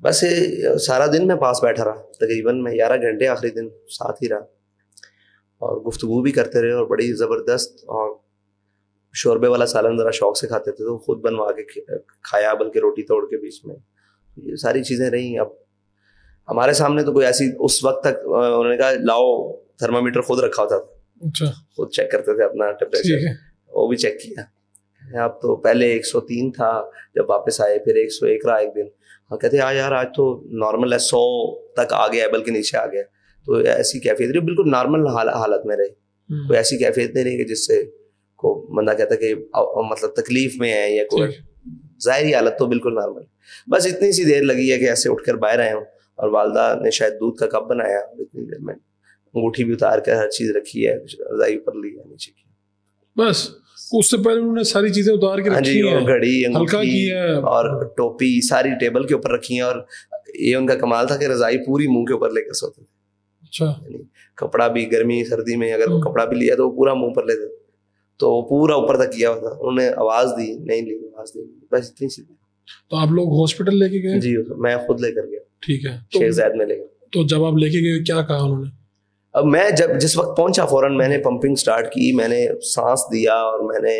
بس سارا دن میں پاس بیٹھا رہا, تقریباً میں 11 گھنٹے آخری دن ساتھ ہی رہا, اور گفتگو بھی کرتے رہے, اور بڑی زبردست. اور شوربے والا سالن ذرا شوق سے کھاتے تھے, تو خود بنوا کے کھایا, بلکہ روٹی توڑ کے بیچ میں. یہ ساری چیزیں رہیں. اب ہمارے سامنے تو کوئی ایسی اس وقت تک انہوں نے کہا لاؤ تھرمامیٹر خود رکھا ہوتا تھا, خود چیک کرتے تھے اپنا ٹیمپریچر, وہ بھی چیک کیا. اب تو پہلے 103 تھا, جب واپس آئے پھر 101 رہا ایک دن. ہاں کہتے ہیں یار آج تو نارمل ہے, 100 تک آ گیا ہے, بلکہ نیچے آ گیا. تو ایسی کیفیت رہی, بالکل نارمل حالت میں رہے, کوئی ایسی کیفیت نہیں رہی کہ جس سے کو بندہ کہتا کہ مطلب تکلیف میں ہے یا کوئی ظاہری حالت. تو بالکل نارمل. بس اتنی سی دیر لگی ہے کہ ایسے اٹھ کر باہر آئے ہوں, اور والدہ نے شاید دودھ کا کپ بنایا, اتنی دیر میں انگوٹھی بھی اتار کر ہر چیز رکھی ہے, رضائی پر لی ہے, نیچے کی. بس اس سے پہلے انہوں نے ساری چیزیں اتار کے رکھی ہیں, گھڑی, ہلکا کی ہے, اور ٹوپی ساری ٹیبل کے اوپر رکھی ہیں. اور یہ ان کا کمال تھا کہ رضائی پوری منہ کے اوپر لے کر سوتے تھے. اچھا, کپڑا بھی گرمی سردی میں اگر کپڑا بھی لیا تو وہ پورا منہ پر لیتے, تو وہ پورا اوپر تک کیا ہوا تھا. انہوں نے آواز دی نہیں لی, آواز نہیں, بس اتنی سی. تو آپ لوگ ہاسپٹل لے کے گئے؟ جی میں خود لے کر گیا. ٹھیک ہے, شیخ زید میں لے گیا. تو جب آپ لے کے گئے کیا کہا انہوں نے؟ اب میں جس وقت پہنچا فوراً میں نے پمپنگ سٹارٹ کی, میں نے سانس دیا, اور میں نے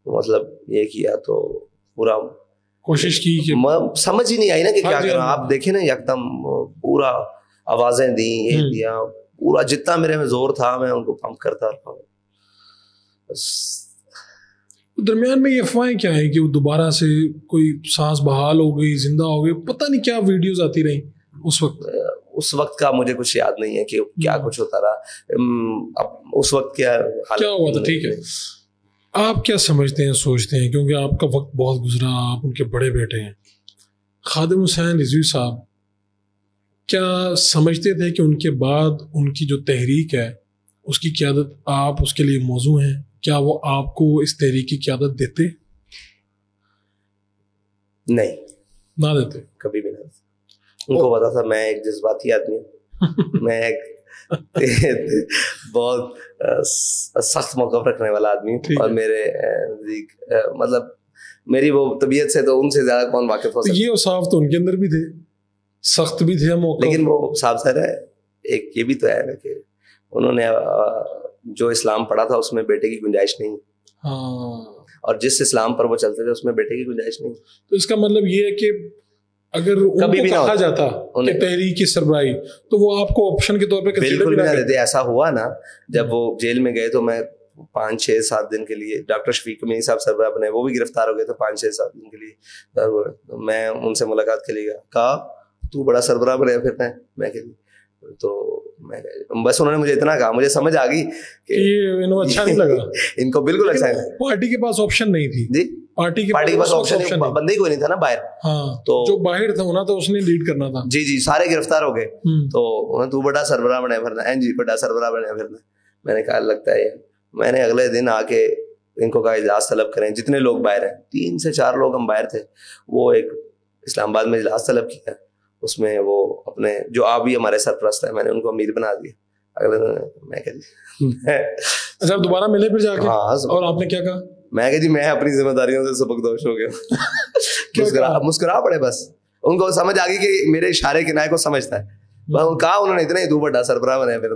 مطلب یہ کیا, تو پورا کوشش کی کہ سمجھ ہی نہیں آئی نا کہ کیا کروں. آپ دیکھیں نا یکدم پورا آوازیں دیں یہ دیا, پورا جتنا میرے میں زور تھا میں ان کو پمپ کرتا رہا. درمیان میں یہ افواہیں کیا ہے کہ وہ دوبارہ سے کوئی سانس بحال ہو گئی, زندہ ہو گئی, پتہ نہیں کیا ویڈیوز آتی رہیں اس وقت. اس وقت کا مجھے کچھ یاد نہیں ہے کہ کیا کچھ ہوتا رہا. اب اس وقت کیا ہوا تھا. ٹھیک ہے, آپ کیا سمجھتے ہیں, سوچتے ہیں, کیونکہ آپ کا وقت بہت گزرا, آپ ان کے بڑے بیٹے ہیں, خادم حسین رضوی صاحب, کیا سمجھتے تھے کہ ان کے بعد ان کی جو تحریک ہے اس کی قیادت آپ اس کے لیے موزوں ہیں؟ کیا وہ آپ کو اس تحریک کی قیادت دیتے؟ نہیں, نہ دیتے, کبھی بھی نہیں. ان کو پتا تھا میں ایک جذباتی آدمی ہوں, میں ایک بہت سخت موقف رکھنے والا آدمی ہوں, اور میرے نزدیک مطلب میری وہ طبیعت سے تو ان سے زیادہ کون واقف ہو سکتا. یہ اوصاف تو ان کے اندر بھی تھے, سخت بھی تھے موقف, لیکن وہ صاحب سر ہے ایک یہ بھی تو ہے نا کہ انہوں نے جو اسلام پڑھا تھا اس میں بیٹے کی گنجائش نہیں, اور جس اسلام پر وہ چلتے تھے اس میں بیٹے کی گنجائش نہیں. تو اس کا مطلب یہ ہے کہ اگر ان کو کہا جاتا کہ تحریک کی سربراہی تو وہ آپ کو آپشن کے طور پہ بالکل بھی نہ دیتے. ایسا ہوا نا جب وہ جیل میں گئے تو میں 5-6-7 دن کے لیے, ڈاکٹر شفیق امینی صاحب سربراہ بنے, وہ بھی گرفتار ہو گئے تھے 5-6-7 دن کے لیے. میں ان سے ملاقات کے لیے کہا تو بڑا سربراہ بنے پھرنا ہے, میں کہ تو میں بس انہوں نے مجھے اتنا کہا, مجھے سمجھ آ گئی کہ انہیں اچھا نہیں لگا. ان کو بالکل اچھا نہیں. پارٹی کے پاس آپشن نہیں تھی. جی, پارٹی کے پاس آپشن بندے ہی کوئی نہیں تھا نا باہر. ہاں, تو جو باہر تھا ہونا تو اس نے لیڈ کرنا تھا. جی جی, سارے گرفتار ہو گئے. تو بڑا سربراہ بنے پھرنا, جی بڑا سربراہ بنے پھرنا. میں نے کہا لگتا ہے, میں نے اگلے دن آ کے ان کو کہا اجلاس طلب کریں, جتنے لوگ باہر ہیں, 3 سے 4 لوگ ہم باہر تھے, وہ ایک اسلام آباد میں اجلاس طلب کیا. اس میں وہ اپنے جو آپ بھی ہمارے سرپرست ہیں, میں نے ان کو امیر بنا دیا. اگلے دن میں کہا اچھا دوبارہ ملے پھر جا کے, اور آپ نے کیا کہا؟ میں کہ جی میں اپنی ذمہ داریوں سے سبکدوش ہو گیا. مسکرا پڑے, بس ان کو سمجھ آ گئی کہ میرے اشارے کنائے کو سمجھتا ہے. کہا انہوں نے اتنا ہی تو بڑا سربراہ بنا پھر.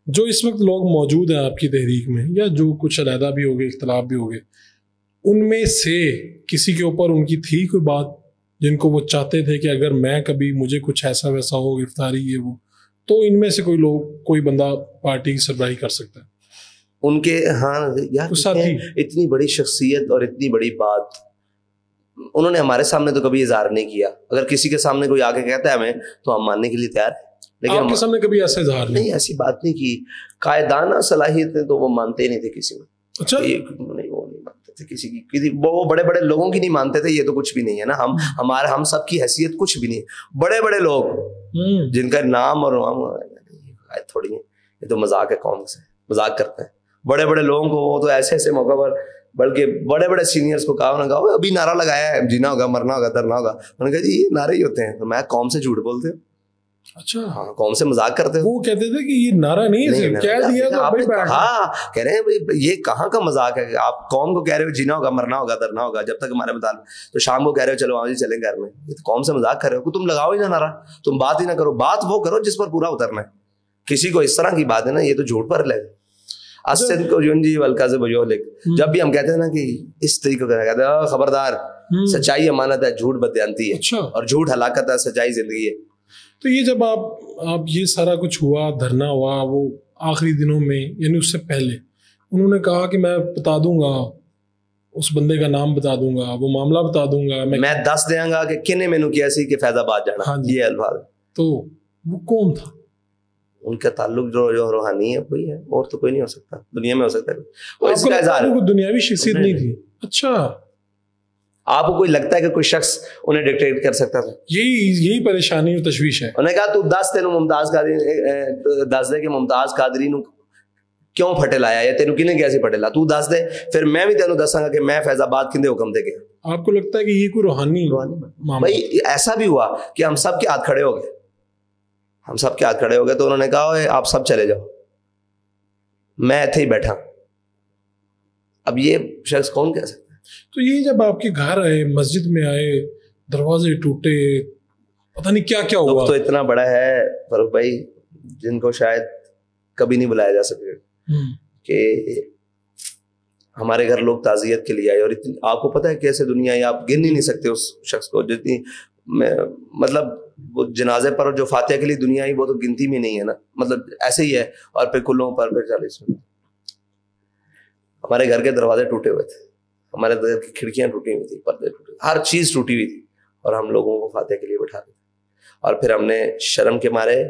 جو اس وقت لوگ موجود ہیں آپ کی تحریک میں, یا جو کچھ علیحدہ بھی ہو گئے, اختلاف بھی ہو گئے, ان میں سے کسی کے اوپر ان کی تھی کوئی بات جن کو وہ چاہتے تھے کہ اگر میں کبھی مجھے کچھ ایسا ویسا ہو, گرفتاری یہ وہ, تو ان میں سے کوئی بندہ پارٹی کی سربراہی کر سکتا ہے ان کے؟ ہاں یار, اتنی بڑی شخصیت اور اتنی بڑی بات انہوں نے ہمارے سامنے تو کبھی اظہار نہیں کیا. اگر کسی کے سامنے کوئی آ کے کہتا ہے ہمیں, تو ہم ماننے کے لیے تیار ہیں, لیکن آپ کے سامنے کبھی ایسا اظہار نہیں, ایسی بات نہیں کی. قائدانہ صلاحیتیں تو وہ مانتے ہی نہیں تھے کسی میں. اچھا, وہ نہیں مانتے تھے کسی کی, وہ بڑے بڑے لوگوں کی نہیں مانتے تھے. یہ تو کچھ بھی نہیں ہے نا, ہم سب کی حیثیت کچھ بھی نہیں. بڑے بڑے لوگ جن کا نام اور تھوڑی ہے, یہ تو مذاق ہے, قوم سے مذاق کرتے ہیں. بڑے بڑے لوگوں کو وہ تو ایسے ایسے موقع پر, بلکہ بڑے بڑے سینئرز کو کہا, انہوں نے کہا ابھی نعرہ لگایا ہے, جینا ہوگا, مرنا ہوگا, درنا ہوگا. انہوں نے کہا جی یہ نعرے ہی ہوتے ہیں. تو میں قوم سے جھوٹ بولتے ہوں. اچھا, ہاں, قوم سے مذاق کرتے ہیں. وہ کہتے تھے کہ یہ نعرہ نہیں ہے, کہہ دیا تو آپ نے کہا, کہہ رہے ہیں یہ کہاں کا مذاق ہے. آپ قوم کو کہہ رہے ہو جینا ہوگا, مرنا ہوگا, درنا ہوگا, جب تک ہمارے مطالب, تو شام کو کہہ رہے ہو چلو آج چلیں گھر میں. یہ تو قوم سے مذاق کر رہے ہو. تم لگاؤ ہی نہ نعرہ, تم بات ہی نہ کرو. بات وہ کرو جس پر پورا اترنا ہے. کسی کو اس طرح کی بات ہے نا, یہ تو جھوٹ پر لے. جب بھی ہم کہتے ہیں نا کہ اس طریقے کا کہتے ہیں خبردار, سچائی امانت ہے, جھوٹ بددیانتی ہے, اور جھوٹ ہلاکت ہے, سچائی زندگی ہے. تو یہ جب آپ یہ سارا کچھ ہوا, دھرنا ہوا, وہ آخری دنوں میں, یعنی اس سے پہلے انہوں نے کہا کہ میں بتا دوں گا, اس بندے کا نام بتا دوں گا, وہ معاملہ بتا دوں گا, میں دس دیا گا کہ کنے مینو کیا سی کہ فیض آباد جانا. یہ الفاظ. تو وہ کون تھا؟ ان کا تعلق جو روحانی ہے وہی ہے, اور تو کوئی نہیں ہو سکتا دنیا میں. ہو سکتا ہے کوئی دنیاوی شخصیت نہیں تھی. اچھا, آپ کو کوئی لگتا ہے کہ کوئی شخص انہیں ڈکٹیٹ کر سکتا تھا؟ یہی پریشانی اور تشویش ہے. انہوں نے کہا تو دس تینوں ممتاز قادری دس دے کہ ممتاز قادری نو کیوں پھٹے لایا, یا تینوں کنے کیسے پھٹے لا, تو دس دے, پھر میں بھی تینوں دساں گا کہ میں فیض آباد کندے حکم دے گیا. آپ کو لگتا ہے کہ یہ کوئی روحانی بھائی ایسا بھی ہوا کہ ہم سب کے ہاتھ کھڑے ہو گئے, ہم سب کے ہاتھ کھڑے ہو گئے, تو انہوں نے کہا آپ سب چلے جاؤ, میں ایتھے ہی بیٹھا. اب یہ شخص کون کہہ سکتا ہے؟ تو یہ جب آپ کے گھر آئے, مسجد میں آئے, دروازے ٹوٹے, پتہ نہیں کیا کیا ہوا. تو اتنا بڑا ہے فاروق بھائی, جن کو شاید کبھی نہیں بلایا جا سکے, کہ ہمارے گھر لوگ تعزیت کے لیے آئے, اور اتنی آپ کو پتہ ہے کیسے دنیا ہے, آپ گن ہی نہیں سکتے اس شخص کو, جتنی مطلب وہ جنازے پر جو فاتحہ کے لیے دنیا آئی وہ تو گنتی میں نہیں ہے نا, مطلب ایسے ہی ہے. اور پھر کلوں پر پھر 40 منٹ. ہمارے گھر کے دروازے ٹوٹے ہوئے تھے, ہمارے گھر کی کھڑکیاں ٹوٹی ہوئی تھی, پردے ٹوٹے, ہر چیز ٹوٹی ہوئی تھی, اور ہم لوگوں کو فاتحہ کے لیے بٹھا دیا. اور پھر ہم نے شرم کے مارے,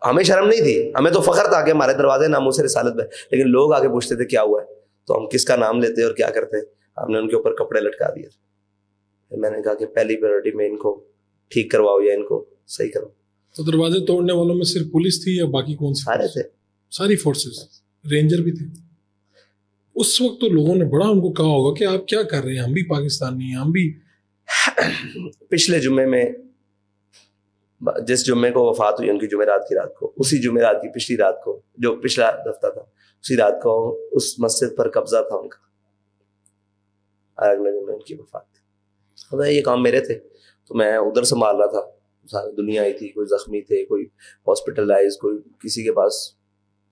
ہمیں شرم نہیں تھی, ہمیں تو فخر تھا کہ ہمارے دروازے ناموس رسالت پہ, لیکن لوگ آگے پوچھتے تھے کیا ہوا ہے, تو ہم کس کا نام لیتے اور کیا کرتے, ہم نے ان کے اوپر کپڑے لٹکا دیے. پھر میں نے کہا کہ پہلی پریورٹی میں ان کو ٹھیک کرواؤ یا ان کو صحیح کرو. تو دروازے توڑنے والوں میں صرف پولیس تھی یا باقی کون سی؟ سارے تھے, ساری فورسز, رینجر بھی تھے. اس وقت تو لوگوں نے بڑا ان کو کہا ہوگا کہ آپ کیا کر رہے ہیں, ہم بھی پاکستانی ہیں, ہم بھی. پچھلے جمعے میں جس جمعے کو وفات ہوئی ان کی جمعرات کی رات کو, اسی جمعرات کی پچھلی رات کو جو پچھلا ہفتہ تھا, اسی رات کو اس مسجد پر قبضہ تھا ان کا. اگلے دن ان کی وفات تھی. یہ کام میرے تھے, تو میں ادھر سنبھال رہا تھا, ساری دنیا آئی تھی, کوئی زخمی تھے, کوئی ہاسپٹلائز, کوئی کسی کے پاس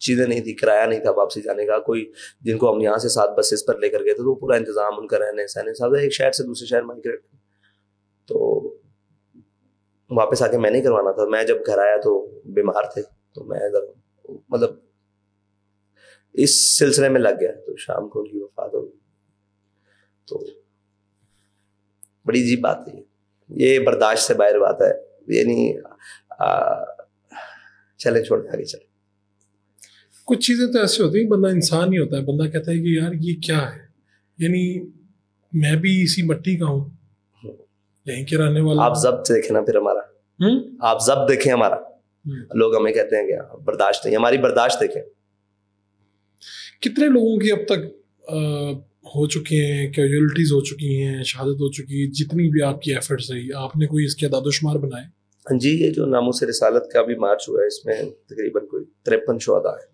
چیزیں نہیں تھی, کرایہ نہیں تھا واپسی جانے کا, کوئی جن کو ہم یہاں سے 7 بسز پر لے کر گئے تھے, تو پورا انتظام ان کا رہنے سہنے سب ایک شہر سے دوسرے شہر مائگریٹ. تو واپس آ کے میں نہیں کروانا تھا. میں جب گھر آیا تو بیمار تھے, تو میں مطلب اس سلسلے میں لگ گیا, تو شام کو ان کی وفات ہو گئی. تو بڑی عجیب بات ہے, یہ برداشت سے باہر بات ہے, یعنی چلے چھوڑ آگے چلے. کچھ چیزیں تو ایسے ہوتی ہیں, بندہ انسان ہی ہوتا ہے, بندہ کہتا ہے کہ یار یہ کیا ہے, یعنی میں بھی اسی مٹی کا ہوں, یہیں کے رہنے والا. آپ ضبط دیکھیں نا پھر ہمارا, آپ ضبط دیکھیں ہمارا. لوگ ہمیں کہتے ہیں کہ برداشت نہیں, ہماری برداشت دیکھیں. کتنے لوگوں کی اب تک ہو چکی ہیں, کیجولیٹیز ہو چکی ہیں, شہادت ہو چکی ہے, جتنی بھی آپ کی ایفرٹس رہی, آپ نے کوئی اس کے اعداد و شمار بنائے؟ جی, یہ جو ناموس رسالت کا بھی مارچ ہوا ہے, اس میں تقریباً کوئی 53 شہداء ہیں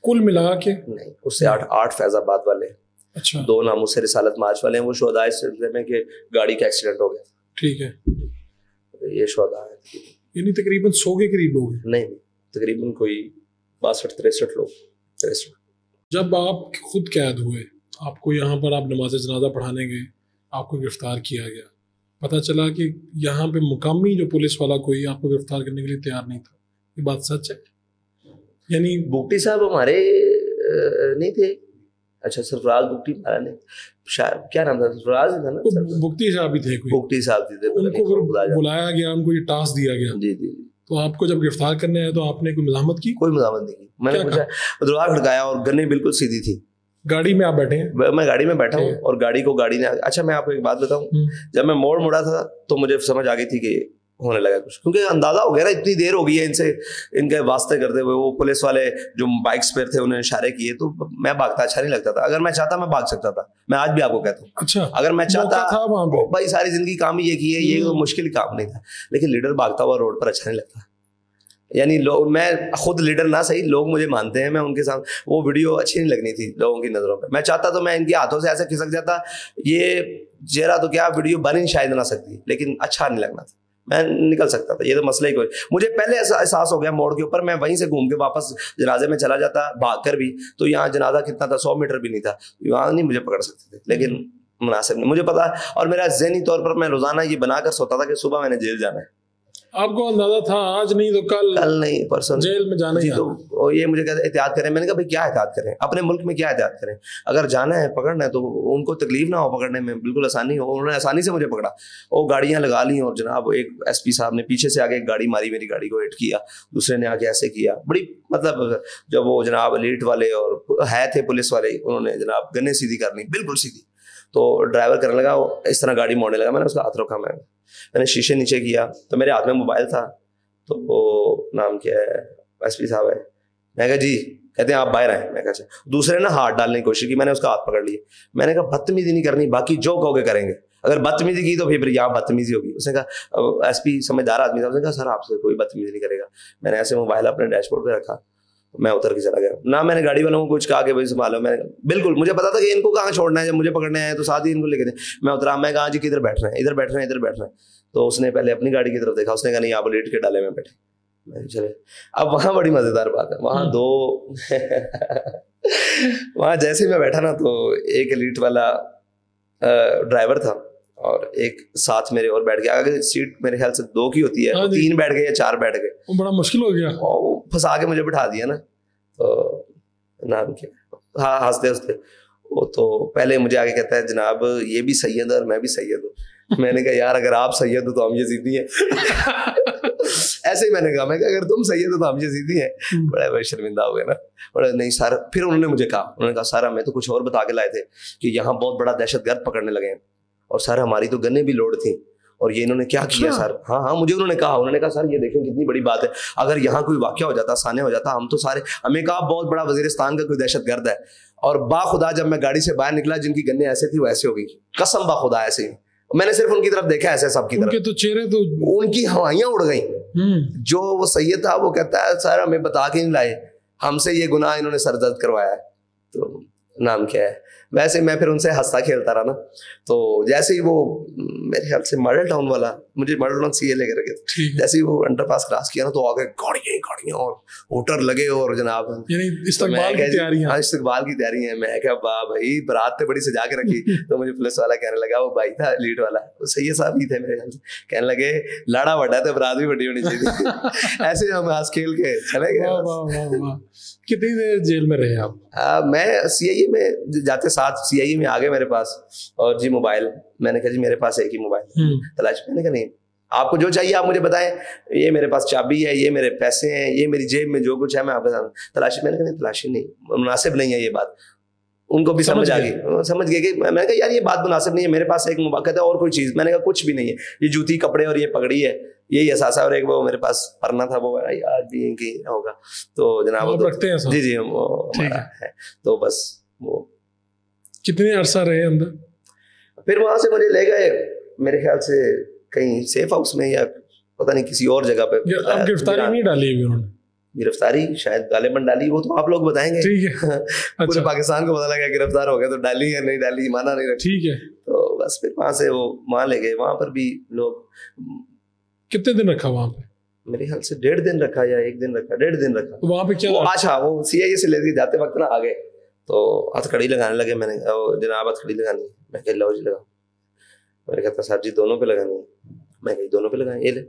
کل ملا کے. نہیں, اس سے 8 فیض آباد والے, اچھا 2 ناموس رسالت مارچ والے ہیں. وہ شہداء اس سلسلے میں کہ گاڑی کا ایکسیڈنٹ ہو گیا. ٹھیک ہے, یہ شہداء ہیں, یعنی تقریباً 100 کے قریب لوگ ہیں. نہیں, تقریباً کوئی 62-63 لوگ. 63. جب آپ خود قید ہوئے, آپ کو یہاں پر آپ نماز جنازہ پڑھانے گئے, آپ کو گرفتار کیا گیا, پتہ چلا کہ یہاں پہ مقامی جو پولیس والا کوئی آپ کو گرفتار کرنے کے لیے تیار نہیں تھا, یہ بات سچ ہے؟ یعنی بگٹی صاحب ہمارے نہیں تھے. اچھا, سرفراز بگٹی ہمارا نہیں, کیا نام تھا, سرفراز تھا نا, بگٹی صاحب بھی تھے, کوئی بگٹی صاحب تھے, ان کو بلایا گیا, ان کو یہ ٹاسک دیا گیا. جی جی. تو آپ کو جب گرفتار کرنے آئے تو آپ نے کوئی مزاحمت کی؟ کوئی مزاحمت نہیں کی. میں نے پوچھا, دروازہ کھڑکایا اور گنیں بالکل سیدھی تھی. گاڑی میں آپ بیٹھے ہیں؟ میں گاڑی میں بیٹھا ہوں, اور گاڑی نے, اچھا میں آپ کو ایک بات بتاؤں, جب میں موڑ مڑا تھا تو مجھے سمجھ آ گئی تھی کہ ہونے لگا کچھ, کیونکہ اندازہ ہو گیا نا, اتنی دیر ہو گئی ہے ان سے, ان کے واسطے کرتے ہوئے. وہ پولیس والے جو بائکس پہ تھے انہیں اشارے کیے, تو میں بھاگتا اچھا نہیں لگتا تھا. اگر میں چاہتا میں بھاگ سکتا تھا, میں آج بھی آپ کو کہتا ہوں. اچھا, اگر میں چاہتا, بھائی ساری زندگی کام ہی یہ کی ہے, یہ مشکل کام نہیں تھا, لیکن لیڈر بھاگتا ہوا روڈ پر اچھا نہیں لگتا. یعنی لوگ, میں خود لیڈر نہ صحیح, لوگ مجھے مانتے ہیں, میں ان کے ساتھ, وہ ویڈیو اچھی نہیں لگنی تھی لوگوں کی نظروں پہ. میں چاہتا تو میں ان کے ہاتھوں سے ایسے کھسک جاتا, یہ چہرہ تو کیا ویڈیو بن ہی شاید نہ سکتی, لیکن اچھا نہیں لگنا تھا, میں نکل سکتا تھا. یہ تو مسئلہ ہی کوئی, مجھے پہلے ایسا احساس ہو گیا موڑ کے اوپر, میں وہیں سے گھوم کے واپس جنازے میں چلا جاتا بھاگ کر بھی, تو یہاں جنازہ کتنا تھا, 100 میٹر بھی نہیں تھا, وہاں نہیں مجھے پکڑ سکتے تھے. لیکن مناسب نہیں, مجھے پتا, اور میرا ذہنی طور پر میں روزانہ یہ بنا کر سوتا تھا کہ صبح میں نے جیل جانا ہے. آپ کو اندازہ تھا آج نہیں تو کل نہیں, پرسوں جیل میں جانا ہی. تو یہ مجھے کہتے احتیاط کریں. میں نے کہا بھائی کیا احتیاط کریں, اپنے ملک میں کیا احتیاط کریں, اگر جانا ہے پکڑنا ہے تو ان کو تکلیف نہ ہو پکڑنے میں, بالکل آسانی ہو. انہوں نے آسانی سے مجھے پکڑا, وہ گاڑیاں لگا لی, اور جناب ایک ایس پی صاحب نے پیچھے سے آگے ایک گاڑی ماری, میری گاڑی کو ہٹ کیا, دوسرے نے آگے ایسے کیا, بڑی مطلب جب وہ جناب لیٹ والے اور ہے تھے پولیس والے, انہوں نے جناب گنے سیدھی کرنی بالکل سیدھی, تو ڈرائیور کرنے لگا اس طرح گاڑی موڑنے لگا. میں نے اس کا ہاتھ روکا, میں نے شیشے نیچے کیا, تو میرے ہاتھ میں موبائل تھا, تو وہ نام کیا ہے, ایس پی صاحب ہے. میں کہا جی, کہتے ہیں آپ باہر آئے. میں کہا اچھا. دوسرے نے ہاتھ ڈالنے کی کوشش کی, میں نے اس کا ہاتھ پکڑ لیا. میں نے کہا بدتمیزی نہیں کرنی, باقی جو کہو گے کریں گے, اگر بدتمیزی کی تو پھر یہاں بدتمیزی ہوگی. اس نے کہا, ایس پی سمجھدار آدمی تھا, اس نے کہا سر آپ سے کوئی بدتمیزی نہیں کرے گا. میں نے ایسے موبائل اپنے ڈیش بورڈ پہ رکھا, میں اتر کے چلا گیا. نہ میں نے گاڑی والوں کو کچھ کہا کہ بھائی سنبھالو, میں بالکل مجھے پتا تھا کہ ان کو کہاں چھوڑنا ہے, جب مجھے پکڑنے آئے تو ساتھ ہی ان کو لے کے دیں. میں اترا, میں کہا جی کدھر بیٹھ رہے ہیں, ادھر بیٹھ رہے ہیں, ادھر بیٹھ رہے ہیں. تو اس نے پہلے اپنی گاڑی کی طرف دیکھا, اس نے کہا نہیں آپ لیٹ کے ڈالے میں بیٹھے. چلے, اب وہاں بڑی مزیدار بات ہے, وہاں 2 وہاں جیسے ہی میں بیٹھا نا تو ایک ایلیٹ والا ڈرائیور تھا اور ایک ساتھ میرے اور بیٹھ گیا. اگر سیٹ میرے خیال سے 2 کی ہوتی ہے, 3 بیٹھ گئے یا 4 بیٹھ گئے. بڑا مشکل ہو گیا. وہ پھنسا کے مجھے بٹھا دیا نا. تو نام کیا, ہاں ہنستے ہنستے وہ تو پہلے مجھے آگے کہتا ہے جناب یہ بھی سید ہے اور میں بھی سید ہوں. میں نے کہا یار اگر آپ سید ہو تو ہم یزیدی ہیں. ایسے ہی میں نے کہا, میں کہا اگر تم سید ہو تو ہم یزیدی ہیں. بڑے شرمندہ ہو گئے نا. بڑے نہیں سر. پھر انہوں نے مجھے کہا, انہوں نے کہا سر ہمیں تو کچھ اور بتا کے لائے تھے کہ یہاں بہت بڑا دہشت گرد پکڑنے لگے ہیں اور سر ہماری تو گنیں بھی لوڈ تھیں اور یہ انہوں نے کیا کیا سر. ہاں مجھے انہوں نے کہا سر یہ دیکھیں کتنی بڑی بات ہے, اگر یہاں کوئی واقعہ ہو جاتا, سانے ہو جاتا, ہم تو سارے. ہمیں کہا بہت بڑا وزیرستان کا کوئی دہشت گرد ہے. اور باخدا جب میں گاڑی سے باہر نکلا جن کی گنیں ایسے تھی وہ ایسے ہو گئی, قسم باخدا ایسے ہی. میں نے صرف ان کی طرف دیکھا ایسے سب کی طرف, تو چہرے تو ان کی ہوائیاں اڑ گئیں. جو وہ سید تھا وہ کہتا ہے سر ہمیں بتا کے نہیں لائے, ہم سے یہ گناہ انہوں نے سرزد کروایا ہے. تو نام کیا ہے. ویسے میں پھر ان سے ہنستا کھیلتا رہا نا. تو جیسے ہی وہ میرے خیال سے ماڈل ٹاؤن والا, مجھے ماڈل ٹاؤن سی اے لے کے رکھے تھے, جیسے ہی وہ انڈر پاس کراس کیا نا تو آگے گاڑیاں اور ہوٹر لگے اور جناب استقبال کی تیاری ہے. میں کہا واہ بھائی برات تو بڑی سجا کے رکھی. تو مجھے پولیس والا کہنے لگا, وہ بھائی تھا لیڈ والا, وہ سید صاحب ہی تھے میرے خیال سے, کہنے لگے لاڑا بڑا تو برات بھی بڑی ہونی چاہیے. ایسے ہم ہنس کھیل کے چلے گئے. کتنی دیر جیل میں رہے آپ؟ میں سی آئی اے میں جاتے ساتھ سی آئی اے میں آ گئے میرے پاس, اور جی موبائل. میں نے کہا جی میرے پاس ایک ہی موبائل تلاش. میں نے کہا نہیں آپ کو جو چاہیے آپ مجھے بتائیں, یہ میرے پاس چابی ہے, یہ میرے پیسے ہیں, یہ میری جیب میں جو کچھ ہے میں آپ کے ساتھ تلاشی. میں نے کہا نہیں تلاشی نہیں, مناسب نہیں ہے یہ بات. ان کو بھی سمجھ آ گئی, سمجھ گئے کہ میں نے کہا یار یہ بات مناسب نہیں ہے, میرے پاس ایک موبائل ہے اور کوئی چیز. میں نے کہا کچھ بھی نہیں ہے, یہ جوتی کپڑے اور یہ پگڑی ہے, یہی اثاثہ, اور ایک وہ میرے پاس پرنا تھا وہ آج بھی کی ہوگا. تو جناب رکھتے ہیں جی وہ ہمارا ہے. تو بس وہ کتنے عرصہ رہے اندر؟ پھر وہاں سے مجھے لے گئے میرے خیال سے کہیں سیف ہاؤس میں یا پتہ نہیں کسی اور جگہ پہ. گرفتاری نہیں ڈالی ابھی انہوں نے؟ گرفتاری شاید غالباً ڈالی, وہ تو آپ لوگ بتائیں گے. ٹھیک ہے. پورے پاکستان کو پتا لگا گرفتار ہو گیا تو ڈالی یا نہیں ڈالی مانا نہیں رکھا. ٹھیک ہے. تو بس پھر وہاں سے وہ وہاں لے گئے. وہاں پر بھی لوگ. کتنے دن رکھا وہاں پہ؟ میرے خیال سے 1.5 دن رکھا یا 1 دن رکھا, 1.5 دن رکھا. وہاں پہ کیا اچھا وہ سی آئی اے سے لے کے جاتے وقت نا آگے تو ہتھکڑی لگانے لگے. میں نے جناب ہتھکڑی لگانی ہے. میں کہ لو جی لگاؤ. میں نے کہا صاحب جی دونوں پہ لگانی ہے. میں کہ دونوں پہ لگائیں, یہ لے.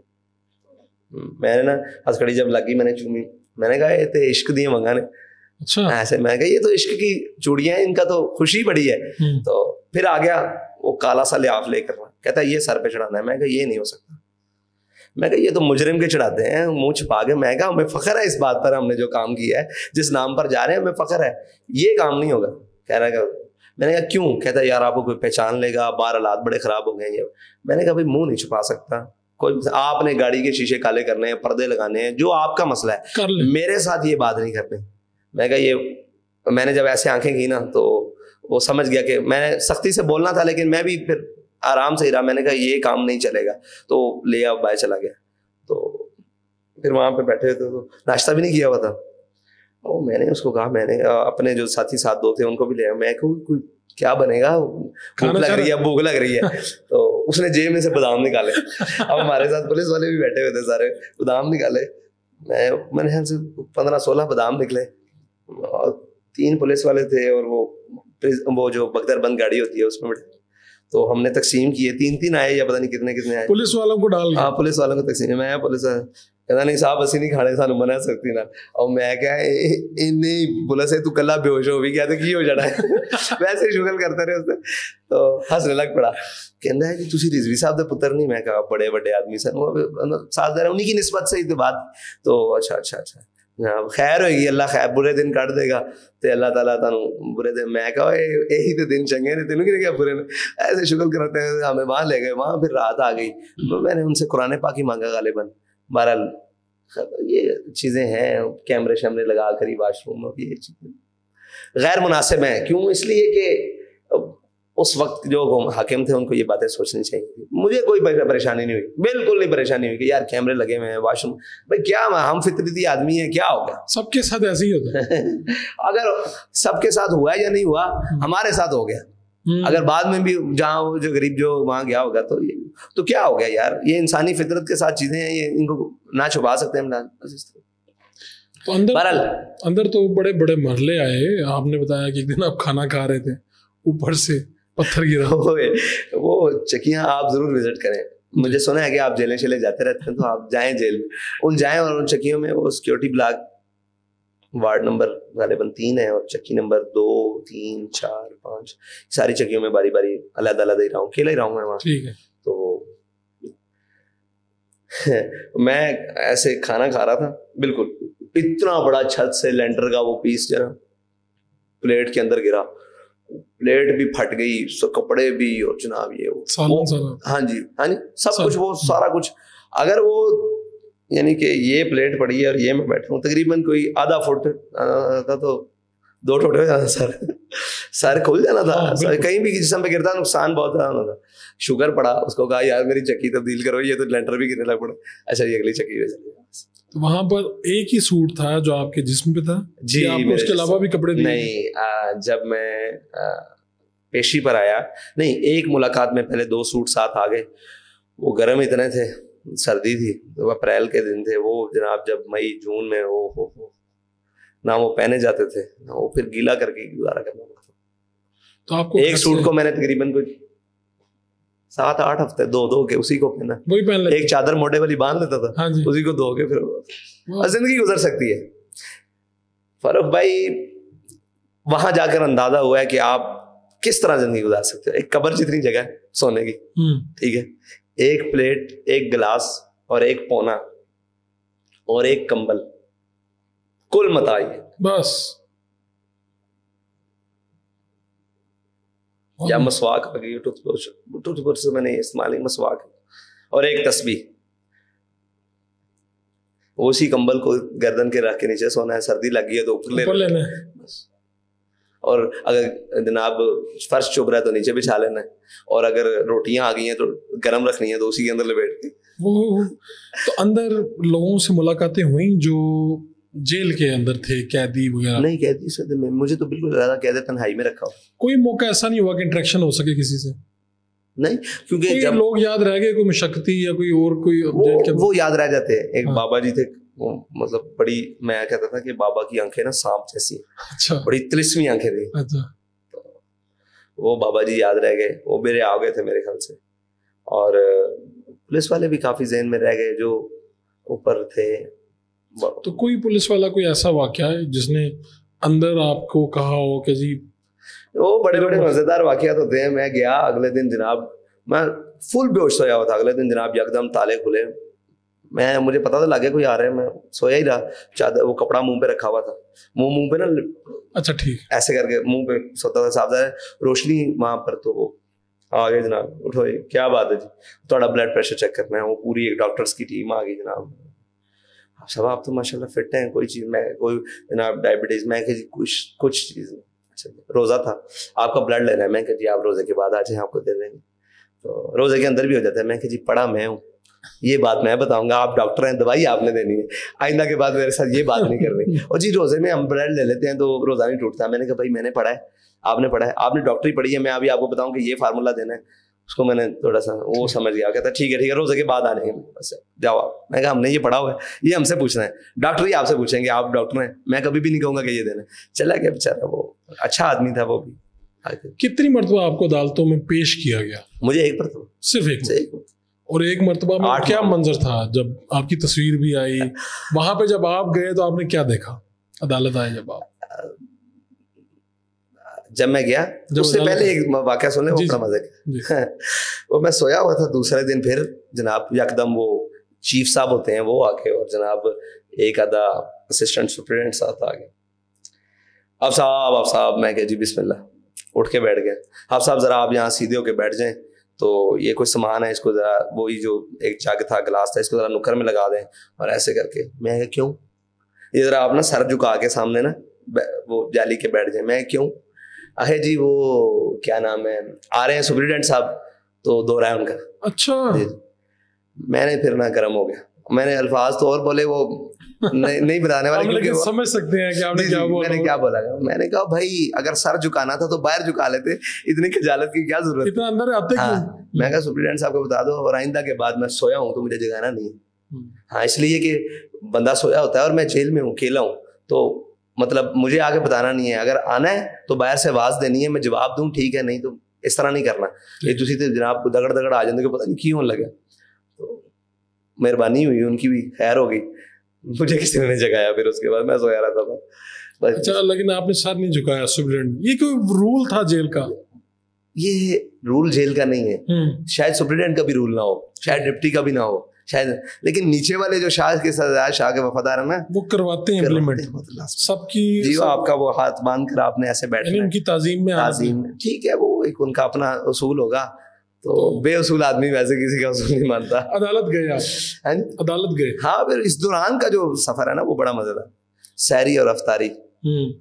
میں نے نا ہتھکڑی جب لگی میں نے چومی. میں نے کہا یہ تو عشق دیے منگانے. اچھا ایسے میں کہا یہ تو عشق کی چوڑیاں ہیں, ان کا تو خوشی بڑی ہے. تو پھر آ گیا وہ کالا سا لحاف لے کر, کہتا ہے یہ سر پہ چڑھانا ہے. میں کہا یہ نہیں ہو سکتا. میں کہا یہ تو مجرم کے چڑھاتے ہیں منہ چھپا کے. میں کہا ہمیں فخر ہے اس بات پر, ہم نے جو کام کیا ہے جس نام پر جا رہے ہیں ہمیں فخر ہے, یہ کام نہیں ہوگا. کہہ رہا ہے میں نے کہا کیوں؟ کہتا ہے یار آپ کو کوئی پہچان لے گا, بار حالات بڑے خراب ہو گئے ہیں. میں نے کہا بھائی منہ نہیں چھپا سکتا کوئی, آپ نے گاڑی کے شیشے کالے کرنے ہیں, پردے لگانے ہیں, جو آپ کا مسئلہ ہے, میرے ساتھ یہ بات نہیں کرنے. میں کہا یہ میں نے جب ایسے آنکھیں کی نا تو وہ سمجھ گیا کہ میں نے سختی سے بولنا تھا, لیکن میں بھی پھر آرام سے ہی رہا. میں نے کہا یہ کام نہیں چلے گا, تو لے آؤ باہر چلا گیا. تو پھر وہاں پہ بیٹھے تھے تو ناشتہ بھی نہیں کیا ہوا تھا. میں نے اس کو کہا, میں نے اپنے جو ساتھی ساتھ دو تھے ان کو بھی لے آیا. میں کوئی کیا بنے گا, بھوک لگ رہی ہے. تو اس نے جیب میں سے بادام نکالے. اب ہمارے ساتھ پولیس والے بھی بیٹھے ہوئے تھے سارے, بادام نکالے. میں نے 15-16 بادام نکلے, اور 3 پولیس والے تھے, اور وہ جو بختر بند گاڑی ہوتی ہے اس میں بیٹھے. تو ہم نے تقسیم کیے, 3 آئے یا پتہ نہیں کتنے آئے. پولیس والوں کو ڈال, ہاں پولیس والوں کو تقسیم. میں پولیس کہتا نہیں صاحب اسی نہیں کھانے, سانو منع سکتی نا. اور میں کہا نہیں پولیس ہے تو کلا بے ہوش ہو بھی گیا تو کی ہو جانا ہے. ویسے ہی شغل کرتے رہے اس نے. تو ہنسنے لگ پڑا. کہنا ہے کہ تسی رضوی صاحب دے پتر نہیں. میں کہا بڑے بڑے آدمی سن, ساتھ دے رہے انہیں کی نسبت سے ہی تو بات. تو اچھا خیر ہوئے گی, اللہ خیر برے دن کٹ دے گا تو اللہ تعالیٰ تانوں برے دن. میں کہا یہی تو دن چنگے نے, تینوں کی کیا برے نے. ایسے شغل کرتے ہیں. ہمیں وہاں لے گئے, وہاں پھر رات آ گئی. میں نے ان سے قرآن پاک ہی مانگا غالباً. بہرحال یہ چیزیں ہیں, کیمرے شیمرے لگا کر ہی واش روم میں, یہ چیزیں غیر مناسب ہیں. کیوں؟ اس لیے کہ اس وقت جو حاکم تھے ان کو یہ باتیں سوچنی چاہیے تھی. مجھے کوئی پریشانی نہیں ہوئی, بالکل نہیں پریشانی ہوئی کہ یار کیمرے لگے ہوئے ہیں واش روم. بھائی کیا ہم فطرتی آدمی ہیں, کیا ہو گیا؟ سب کے ساتھ ایسے ہی ہوتا ہے. اگر سب کے ساتھ ہوا یا نہیں ہوا, ہمارے ساتھ ہو گیا. اگر بعد میں بھی جہاں جو غریب جو وہاں گیا ہوگا تو کیا ہو گیا یار. یہ انسانی فطرت کے ساتھ چیزیں ہیں, یہ ان کو نہ چھپا سکتے ہیں. تو اندر بہرحال اندر تو بڑے بڑے مرحلے آئے. آپ نے بتایا کہ ایک دن آپ کھانا کھا رہے تھے, اوپر سے پتھر گرا. وہ چکیاں آپ ضرور وزٹ کریں. مجھے سنا ہے کہ آپ جیلیں شیلیں جاتے رہتے ہیں, تو آپ جائیں جیل میں, جائیں اور ان چکیوں میں وہ سیکورٹی بلاک وارڈ نمبر غالباً 3 ہے اور چکی نمبر 2 3 4 5 ساری چکیوں میں باری باری علیحدہ علیحدہ ہی رہا ہوں, اکیلا ہی رہا ہوں میں وہاں. ٹھیک ہے. تو میں ایسے کھانا کھا رہا تھا, بالکل اتنا بڑا چھت سے لینٹر کا وہ پیس جو نا پلیٹ کے اندر گرا, پلیٹ بھی پھٹ گئی, کپڑے بھی, اور جناب یہ وہ ہاں جی سب کچھ, وہ سارا کچھ. اگر وہ یعنی کہ یہ پلیٹ پڑی ہے اور یہ میں بیٹھا ہوں تقریباً کوئی آدھا فٹ تھا, تو 2 ٹوٹے ہو جانا سر, سر کھل جانا تھا. کہیں بھی جسم پہ گرتا نقصان بہت زیادہ ہونا تھا. شوگر پڑا, اس کو کہا یار میری چکی تبدیل کرو, یہ تو لینٹر بھی گرنے لگ پڑا. اچھا یہ اگلی چکی پہ چلے. تو وہاں پر ایک ہی سوٹ تھا جو آپ کے جسم پہ تھا جی, آپ کو اس کے علاوہ بھی کپڑے دیے؟ نہیں, جب میں پیشی پر آیا, نہیں, ایک ملاقات میں پہلے 2 سوٹ ساتھ آ گئے. وہ گرم اتنے تھے, سردی تھی, وہ اپریل کے دن تھے وہ جناب, جب مئی جون میں ہو نہ وہ پہنے جاتے تھے نہ وہ پھر گیلا کر کے گزارا کرنا پڑتا. تو آپ کو ایک سوٹ کو میں نے تقریباً کوئی 7-8 ہفتے دو کے اسی کو پہنا, وہی پہن لیتے, ایک چادر موٹے والی باندھ لیتا تھا, اسی کو دھو کے پھر زندگی گزر سکتی ہے. فاروق بھائی وہاں جا کر اندازہ ہوا ہے کہ آپ کس طرح زندگی گزار سکتے ہو. ایک قبر جتنی جگہ ہے سونے کی, ٹھیک ہے, ایک پلیٹ, ایک گلاس اور ایک پونا اور ایک کمبل, کل متاع بس. یا مسواک آ گئی, ٹوتھ برش سے میں نے استعمال کی, مسواک, اور ایک تسبیح. اسی کمبل کو گردن کے رکھ کے نیچے سونا ہے, سردی لگ گئی ہے تو اوپر لینا ہے بس. اور اگر جناب فرش چبھ رہا ہے تو نیچے بچھا لینا ہے, اور اگر روٹیاں آ گئی ہیں تو گرم رکھنی ہے تو اسی کے اندر لپیٹ کے. تو اندر لوگوں سے ملاقاتیں ہوئیں جو جیل کے اندر تھے, قیدی وغیرہ؟ نہیں, قیدی سے مجھے تو بالکل زیادہ قید تنہائی میں رکھا. کوئی موقع ایسا نہیں ہوا کہ انٹریکشن ہو سکے کسی سے؟ نہیں, کیونکہ جب لوگ یاد رہ گئے, کوئی مشقتی یا کوئی اور کوئی وہ یاد رہ جاتے ہیں. ایک بابا جی تھے, مطلب بڑی, میں کہتا تھا کہ بابا کی آنکھیں نا سانپ جیسی, اچھا, بڑی تلسمی آنکھیں تھی. اچھا, وہ بابا جی یاد رہ گئے, وہ میرے آ گئے تھے میرے خیال سے. اور پولیس والے بھی کافی ذہن میں رہ گئے جو اوپر تھے. تو کوئی پولیس والا کوئی ایسا واقعہ ہے جس نے اندر آپ کو کہا ہو کہ جی؟ وہ بڑے بڑے مزیدار واقعات ہوتے ہیں. میں گیا اگلے دن جناب, میں فل بے ہوش سویا ہوا تھا. اگلے دن جناب یکدم تالے کھلے, مجھے پتا تو لگے کوئی آ رہا ہے, میں سویا ہی رہا. چادر, وہ کپڑا منہ پہ رکھا ہوا تھا, منہ پہ نا, اچھا ٹھیک, ایسے کر کے منہ پہ سوتا تھا. صاحب روشنی وہاں پر, تو وہ آ گئے جناب, اٹھو کیا بات ہے جی, تھوڑا بلڈ پریشر چیک کرنا ہے. وہ پوری ایک ڈاکٹرس کی ٹیم آ گئی جناب. صاحب آپ تو ماشاء اللہ فٹ ہیں, کوئی چیز میں کوئی جناب ڈائبٹیز, میں کہ جی کچھ چیز نہیں. اچھا, روزہ تھا, آپ کا بلڈ لینا ہے. میں کہ جی آپ روزے کے بعد آ جائیں, آپ کو دے دیں گے. تو روزے کے اندر بھی ہو جاتا ہے. میں کہ جی پڑھا میں ہوں, یہ بات میں بتاؤں گا, آپ ڈاکٹر ہیں, دوائی آپ نے دینی ہے, آئندہ کے بعد میرے ساتھ یہ بات نہیں کرنی. اور جی روزے میں ہم بلڈ لے لیتے ہیں تو روزہ نہیں ٹوٹتا. میں نے کہا بھائی میں نے پڑھا ہے, آپ نے پڑھا ہے, آپ نے ڈاکٹری پڑھی ہے, میں ابھی آپ کو بتاؤں کہ یہ فارمولا دینا ہے. اس کو میں نے تھوڑا سا وہ سمجھ گیا, کہتا ٹھیک ہے روزے کے بعد آ جائیں گے, بس جاؤ آپ. میں کہا ہم نے یہ پڑھا ہوا ہے, یہ ہم سے پوچھنا ہے, ڈاکٹر ہی آپ سے پوچھیں گے, آپ ڈاکٹر ہیں, میں کبھی بھی نہیں کہوں گا کہ یہ دینا. چلا گیا بیچارہ, وہ اچھا آدمی تھا وہ بھی. کتنی مرتبہ آپ کو عدالتوں میں پیش کیا گیا؟ مجھے ایک مرتبہ, صرف ایک. اور ایک مرتبہ میں کیا منظر تھا جب آپ کی تصویر بھی آئی وہاں پہ؟ جب آپ گئے تو آپ نے کیا دیکھا عدالت آئے جب آپ؟ جب میں گیا اس سے پہلے ایک واقعہ سن لیں, وہ بڑا مزے کا. وہ میں سویا ہوا تھا, دوسرے دن پھر جناب یکدم وہ چیف صاحب ہوتے ہیں وہ آ کے, اور جناب ایک آدھا اسسٹنٹ سپرنٹینڈنٹ ساتھ آ گئے. اب صاحب میں کہ جی بسم اللہ, اٹھ کے بیٹھ گئے. اب صاحب ذرا آپ یہاں سیدھے ہو کے بیٹھ جائیں, تو یہ کوئی سامان ہے, اس کو ذرا, وہی جو ایک جگ تھا, گلاس تھا, اس کو ذرا نکر میں لگا دیں. اور ایسے کر کے میں کہ کیوں, یہ ذرا آپ نا سر جھکا کے سامنے نا وہ جالی کے بیٹھ جائیں. میں کیوں, ہے جی وہ کیا نام ہے, آ رہے ہیں سپرنٹینڈنٹ صاحب, تو دو رہا ہے ان کا. اچھا. میں نے پھر نہ گرم ہو گیا, میں نے الفاظ تو اور بولے, وہ نہیں بتانے والے, لیکن سمجھ سکتے ہیں کہ آپ نے کیا بولا. میں نے کیا بولا, میں نے کہا بھائی اگر سر جھکانا تھا تو باہر جھکا لیتے, اتنی خجالت کی کیا ضرورت, اتنا اندر آتے کیوں. میں کہا سپرنٹینڈنٹ صاحب کو بتا دو, اور آئندہ کے بعد میں سویا ہوں تو مجھے جگانا نہیں. ہاں اس لیے کہ بندہ سویا ہوتا ہے اور میں جیل میں ہوں, اکیلا ہوں, تو مطلب مجھے آگے بتانا نہیں ہے. اگر آنا ہے تو باہر سے آواز دینی ہے, میں جواب دوں ٹھیک ہے, نہیں تو اس طرح نہیں کرنا. یہ تسی تے جناب کو دگڑ دگڑ آ جاندے کہ پتہ نہیں کیوں لگا. تو مہربانی ہوئی, ان کی بھی خیر ہو گئی, مجھے کسی نے جگایا. پھر اس کے بعد میں سویا رہتا تھا. اچھا, لیکن آپ نے سر نہیں جھکایا سپرنٹینڈنٹ, یہ کوئی رول تھا جیل کا؟ یہ رول جیل کا نہیں ہے, شاید سپرنٹینڈنٹ کا بھی رول نہ ہو, شاید ڈپٹی کا بھی نہ ہو شاید, لیکن نیچے والے جو شاہ کے سردار, شاہ کے وفادار ہیں نا, وہ کرواتے ہیں امپلیمنٹ سب کی. جی وہ آپ کا وہ ہاتھ باندھ کر آپ نے ایسے بیٹھنا ہے, ان کی تعظیم میں ٹھیک ہے, وہ ایک ان کا اپنا اصول ہوگا. تو بے اصول آدمی ویسے کسی کا اصول نہیں مانتا. عدالت گئے آپ؟ عدالت گئے؟ ہاں, پھر اس دوران کا جو سفر ہے نا وہ بڑا مزیدار, سحری اور افطاری,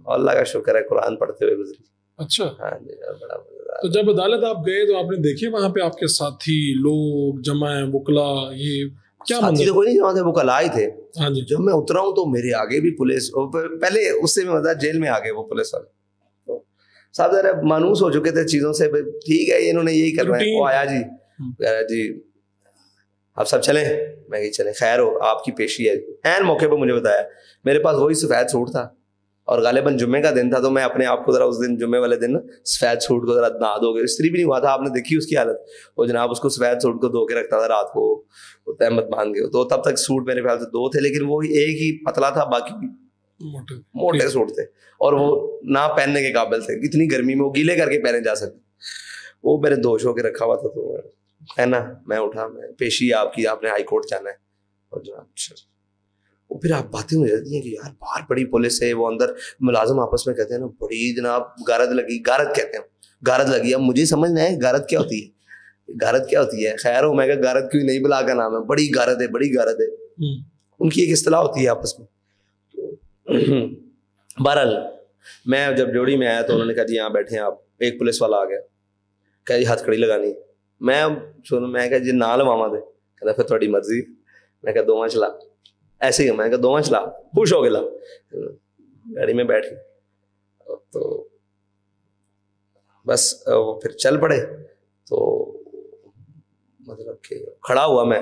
اللہ کا شکر ہے قرآن پڑھتے ہوئے گزری. اچھا, ہاں جی, بڑا مزیدار. تو جب عدالت آپ گئے تو آپ نے دیکھے وہاں پہ آپ کے ساتھی لوگ جمع ہیں, وکلا, یہ کیا ساتھی تو کوئی نہیں جمع تھے, وکلا ہی تھے. ہاں جی. جب میں اترا ہوں تو میرے آگے بھی پولیس, پہلے اس سے بھی مزہ جیل میں آگے وہ پولیس والے صاحب ذرا مانوس ہو چکے تھے چیزوں سے, ٹھیک ہے انہوں نے یہی کرنا ہے. وہ آیا جی, جی آپ سب چلیں, میں کہ چلیں, خیر ہو آپ کی پیشی ہے. این موقع پہ مجھے بتایا, میرے پاس وہی سفید سوٹ تھا اور غالباً جمعے کا دن تھا, تو میں اپنے آپ کو ذرا اس دن جمعے والے دن سفید سوٹ کو ذرا نہا دھو کے, استری بھی نہیں ہوا تھا, آپ نے دیکھی اس کی حالت, وہ جناب اس کو سفید سوٹ کو دھو کے رکھتا تھا رات کو تہمت باندھ کے. تو تب تک سوٹ میرے خیال سے 2 تھے, لیکن وہ ایک ہی پتلا تھا, باقی موٹے سوٹ تھے اور وہ نہ پہننے کے قابل تھے. اتنی گرمی میں وہ گیلے کر کے پہنے جا سکتے, وہ میرے دوش ہو کے رکھا ہوا تھا. تو ہے نا, میں اٹھا, میں پیشی آپ کی, آپ نے ہائی کورٹ جانا ہے. اور جناب وہ پھر آپ باتیں ہو جاتی ہیں کہ یار باہر بڑی پولیس ہے, وہ اندر ملازم آپس میں کہتے ہیں نا بڑی جناب گارد لگی, گارد کہتے ہیں, گارد لگی. اب مجھے سمجھ نہ ہے گارد کیا ہوتی ہے, گارد کیا ہوتی ہے. خیر ہو, میں کہ گارد کیوں نہیں بلا کا نام ہے, بڑی گارد ہے, بڑی گارد ہے, ان کی ایک اصطلاح ہوتی ہے آپس میں. بہرحال میں جب جوڑی میں آیا تو انہوں نے کہا جی یہاں بیٹھے ہیں آپ. ایک پولیس والا آ گیا, کہا جی ہاتھ کھڑی لگانی. میں کہا جی نہ لواما دے, کہتا پھر تھوڑی مرضی. میں کہا 2 چلا, ایسے ہی میں کہا 2 چلا, خوش ہو گیا. گاڑی میں بیٹھ گئی تو بس وہ پھر چل پڑے. تو مطلب کہ کھڑا ہوا میں,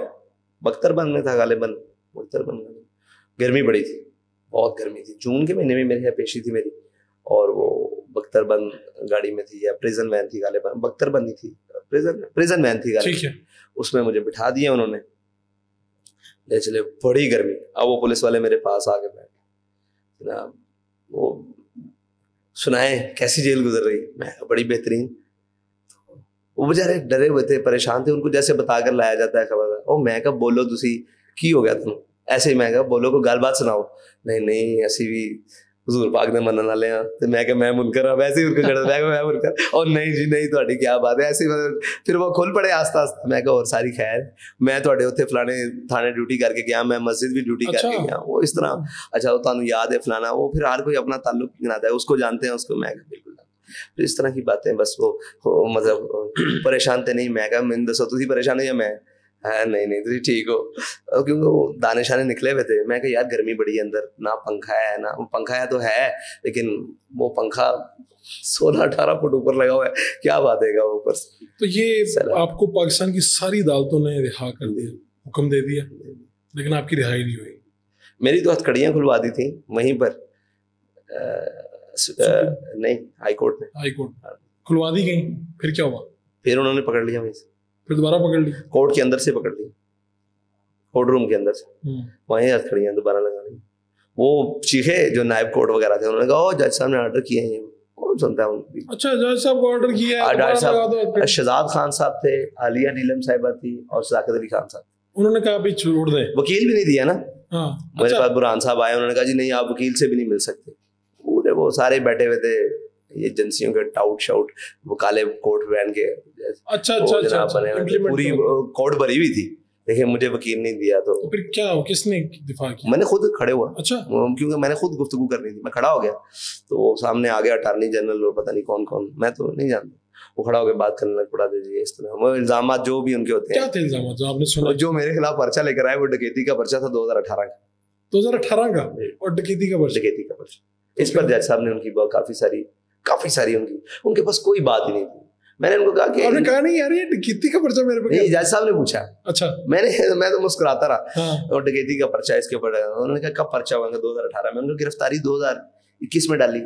بختر بند میں تھا غالباً, بختر بند, گرمی بڑی تھی, بہت گرمی تھی. جون کے مہینے میں میرے یہاں پیشی تھی میری, اور وہ بختر بند گاڑی میں تھی یا پریزن وین تھی غالباً, بختر بند نہیں تھی, پریزن وین تھی غالباً. اس میں مجھے بٹھا دیا انہوں نے, لے چلے. بڑی گرمی. اب وہ پولیس والے میرے پاس آ کے بیٹھے, جناب وہ سنائیں کیسی جیل گزر رہی. میں بڑی بہترین. وہ بیچارے ڈرے ہوئے تھے, پریشان تھے, ان کو جیسے بتا کر لایا جاتا ہے خبر. اور میں کہا بولو تسی کی ہو گیا تم, ایسے ہی میں کہا بولو کو گل بات سناؤ. نہیں ایسی بھی حضور پاک نے منن والے ہیں. تو میں کہ میں منکر ہوں, ویسے ہی ان کو چڑھا, میں کہ میں منکر, اور نہیں جی نہیں تہاڈی کیا بات ہے ایسی. پھر وہ کھل پڑے آہستہ آہستہ. میں کہ اور ساری خیر, میں تہاڈے اوتھے فلانے تھانے ڈیوٹی کر کے گیا, میں مسجد بھی ڈیوٹی کر کے گیا. وہ اس طرح, اچھا وہ تانوں یاد ہے فلانا. وہ پھر ہر کوئی اپنا تعلق گناتا ہے, اس کو جانتے ہیں اس کو. میں کہ بالکل. پھر اس طرح کی باتیں, بس وہ مطلب پریشان تھے. نہیں میں کہا میں دسو تسی پریشان ہو یا میں, نہیں تھی ٹھیک ہو, کیونکہ وہ دانے شانے نکلے ہوئے تھے. میں کہ یار گرمی بڑی ہے اندر, نہ پنکھا ہے, نہ پنکھا ہے تو ہے, لیکن وہ پنکھا 16-18 فٹ اوپر لگا ہوا ہے, کیا بات ہے گا اوپر سے. تو یہ آپ کو پاکستان کی ساری عدالتوں نے رہا کر دیا, حکم دے دیا, لیکن آپ کی رہائی نہیں ہوئی. میری تو ہتھکڑیاں کھلوا دی تھیں وہیں پر, نہیں ہائی کورٹ نے کھلوا دی گئی. پھر کیا ہوا؟ پھر انہوں نے پکڑ لیا وہیں سے, پھر دوبارہ پکڑ لی, کورٹ کے اندر سے پکڑ لی, کورٹ روم کے اندر سے, وہیں ہتھکڑیاں دوبارہ لگا لی. وہ چیخے جو نائب کورٹ وغیرہ تھے, انہوں نے کہا او جج صاحب نے آرڈر کیے ہیں, کون سنتا ہے ان کی. اچھا جج صاحب کو آرڈر کیا ہے. ڈاکٹر صاحب شہزاد خان صاحب تھے, عالیہ نیلم صاحبہ تھی, اور صداقت علی خان صاحب. انہوں نے کہا ابھی چھوڑ دیں, وکیل بھی نہیں دیا نا. میرے پاس برہان صاحب آئے, انہوں نے کہا جی نہیں آپ وکیل سے بھی نہیں مل سکتے. پورے وہ سارے بیٹھے ہوئے تھے ایجنسیوں کے ٹاؤٹ شاؤٹ, وہ کالے کوٹ پہن کے. اچھا پوری کوٹ بھری ہوئی تھی, دیکھیں مجھے وکیل نہیں دیا. تو پھر کیا کس نے دفاع کیا؟ میں نے خود کھڑے ہوا. اچھا, کیونکہ میں نے خود گفتگو کرنی تھی. میں کھڑا ہو گیا تو وہ سامنے آ گیا اٹارنی جنرل اور پتہ نہیں کون کون, میں تو نہیں جانتا. وہ کھڑا ہو کے بات کرنے لگ پڑا. جی اس طرح وہ الزامات جو بھی ان کے ہوتے ہیں. کیا تھے الزامات جو آپ نے سنا؟ جو میرے خلاف پرچہ لے کر آئے, وہ ڈکیتی کا پرچہ تھا 2018 کا. 2018 کا, اور ڈکیتی کا پرچہ. اس پر جج صاحب نے ان کی کافی ساری ان کے پاس کوئی بات ہی نہیں تھی. میں نے ان کو کہا کہ آپ نے کہا نہیں یار یہ ڈکیتی کا پرچہ میرے پہ. جج صاحب نے پوچھا. اچھا. میں تو مسکراتا رہا. اور ڈکیتی کا پرچہ اس کے اوپر. انہوں نے کہا کب پرچہ ہوا؟ 2018 میں. ان کو گرفتاری 2021 میں ڈالی.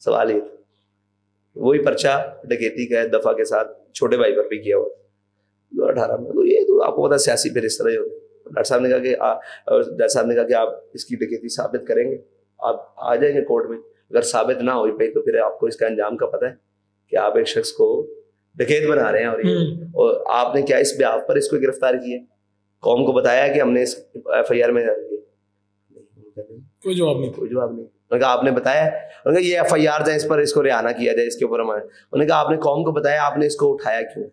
سوال یہ تھا. وہی پرچہ ڈکیتی کا دفعہ کے ساتھ چھوٹے بھائی پر بھی کیا ہوا 2018 میں. تو یہ تو آپ کو پتا سیاسی پھر اس طرح ہی ہوتا ہے. ڈاکٹر صاحب نے کہا کہ جج صاحب نے کہا کہ آپ اس کی ڈکیتی ثابت کریں گے, آپ آ جائیں گے کورٹ میں. اگر ثابت نہ ہوئی پائی تو پھر آپ کو اس کا انجام کا پتہ ہے کہ آپ ایک شخص کو ڈکیت بنا رہے ہیں اور آپ نے کیا اس بیاف پر اس کو گرفتار کیا, قوم کو بتایا کہ ہم نے اس FIR میں کوئی جواب نہیں. انہوں نے کہا آپ نے بتایا, انہوں نے کہا یہ FIR ہے اس پر, اس کو رہا نہ کیا جائے اس کے اوپر. انہوں نے کہا آپ نے قوم کو بتایا, آپ نے اس کو اٹھایا کیوں,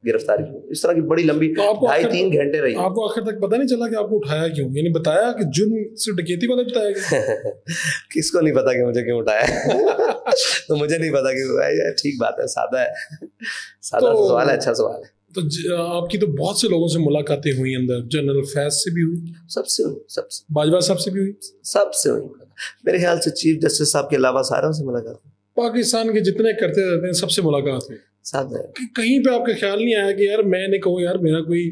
گرفتار کیوں؟ اس طرح کی بڑی لمبی 2.5-3 گھنٹے رہی. آپ کو آخر تک پتہ نہیں چلا کہ آپ کو اٹھایا کیوں؟ یعنی بتایا کہ جرم سے ڈکیتی والا بتایا گیا. کس کو نہیں پتا کہ مجھے کیوں اٹھایا؟ تو مجھے نہیں پتا کہ ٹھیک بات ہے, سادہ ہے, سادہ سوال ہے, اچھا سوال ہے. تو آپ کی تو بہت سے لوگوں سے ملاقاتیں ہوئی اندر, جنرل فیض سے بھی ہوئی, سب سے باجوہ صاحب سے بھی ہوئی, سب سے ہوئی. میرے خیال سے چیف جسٹس صاحب کے علاوہ ساروں سے ملاقات. پاکستان کے جتنے کرتے رہتے ہیں سب سے ملاقات ہوئی. کہیں پہ آپ کا خیال نہیں آیا کہ یار میں نے کہو یار میرا کوئی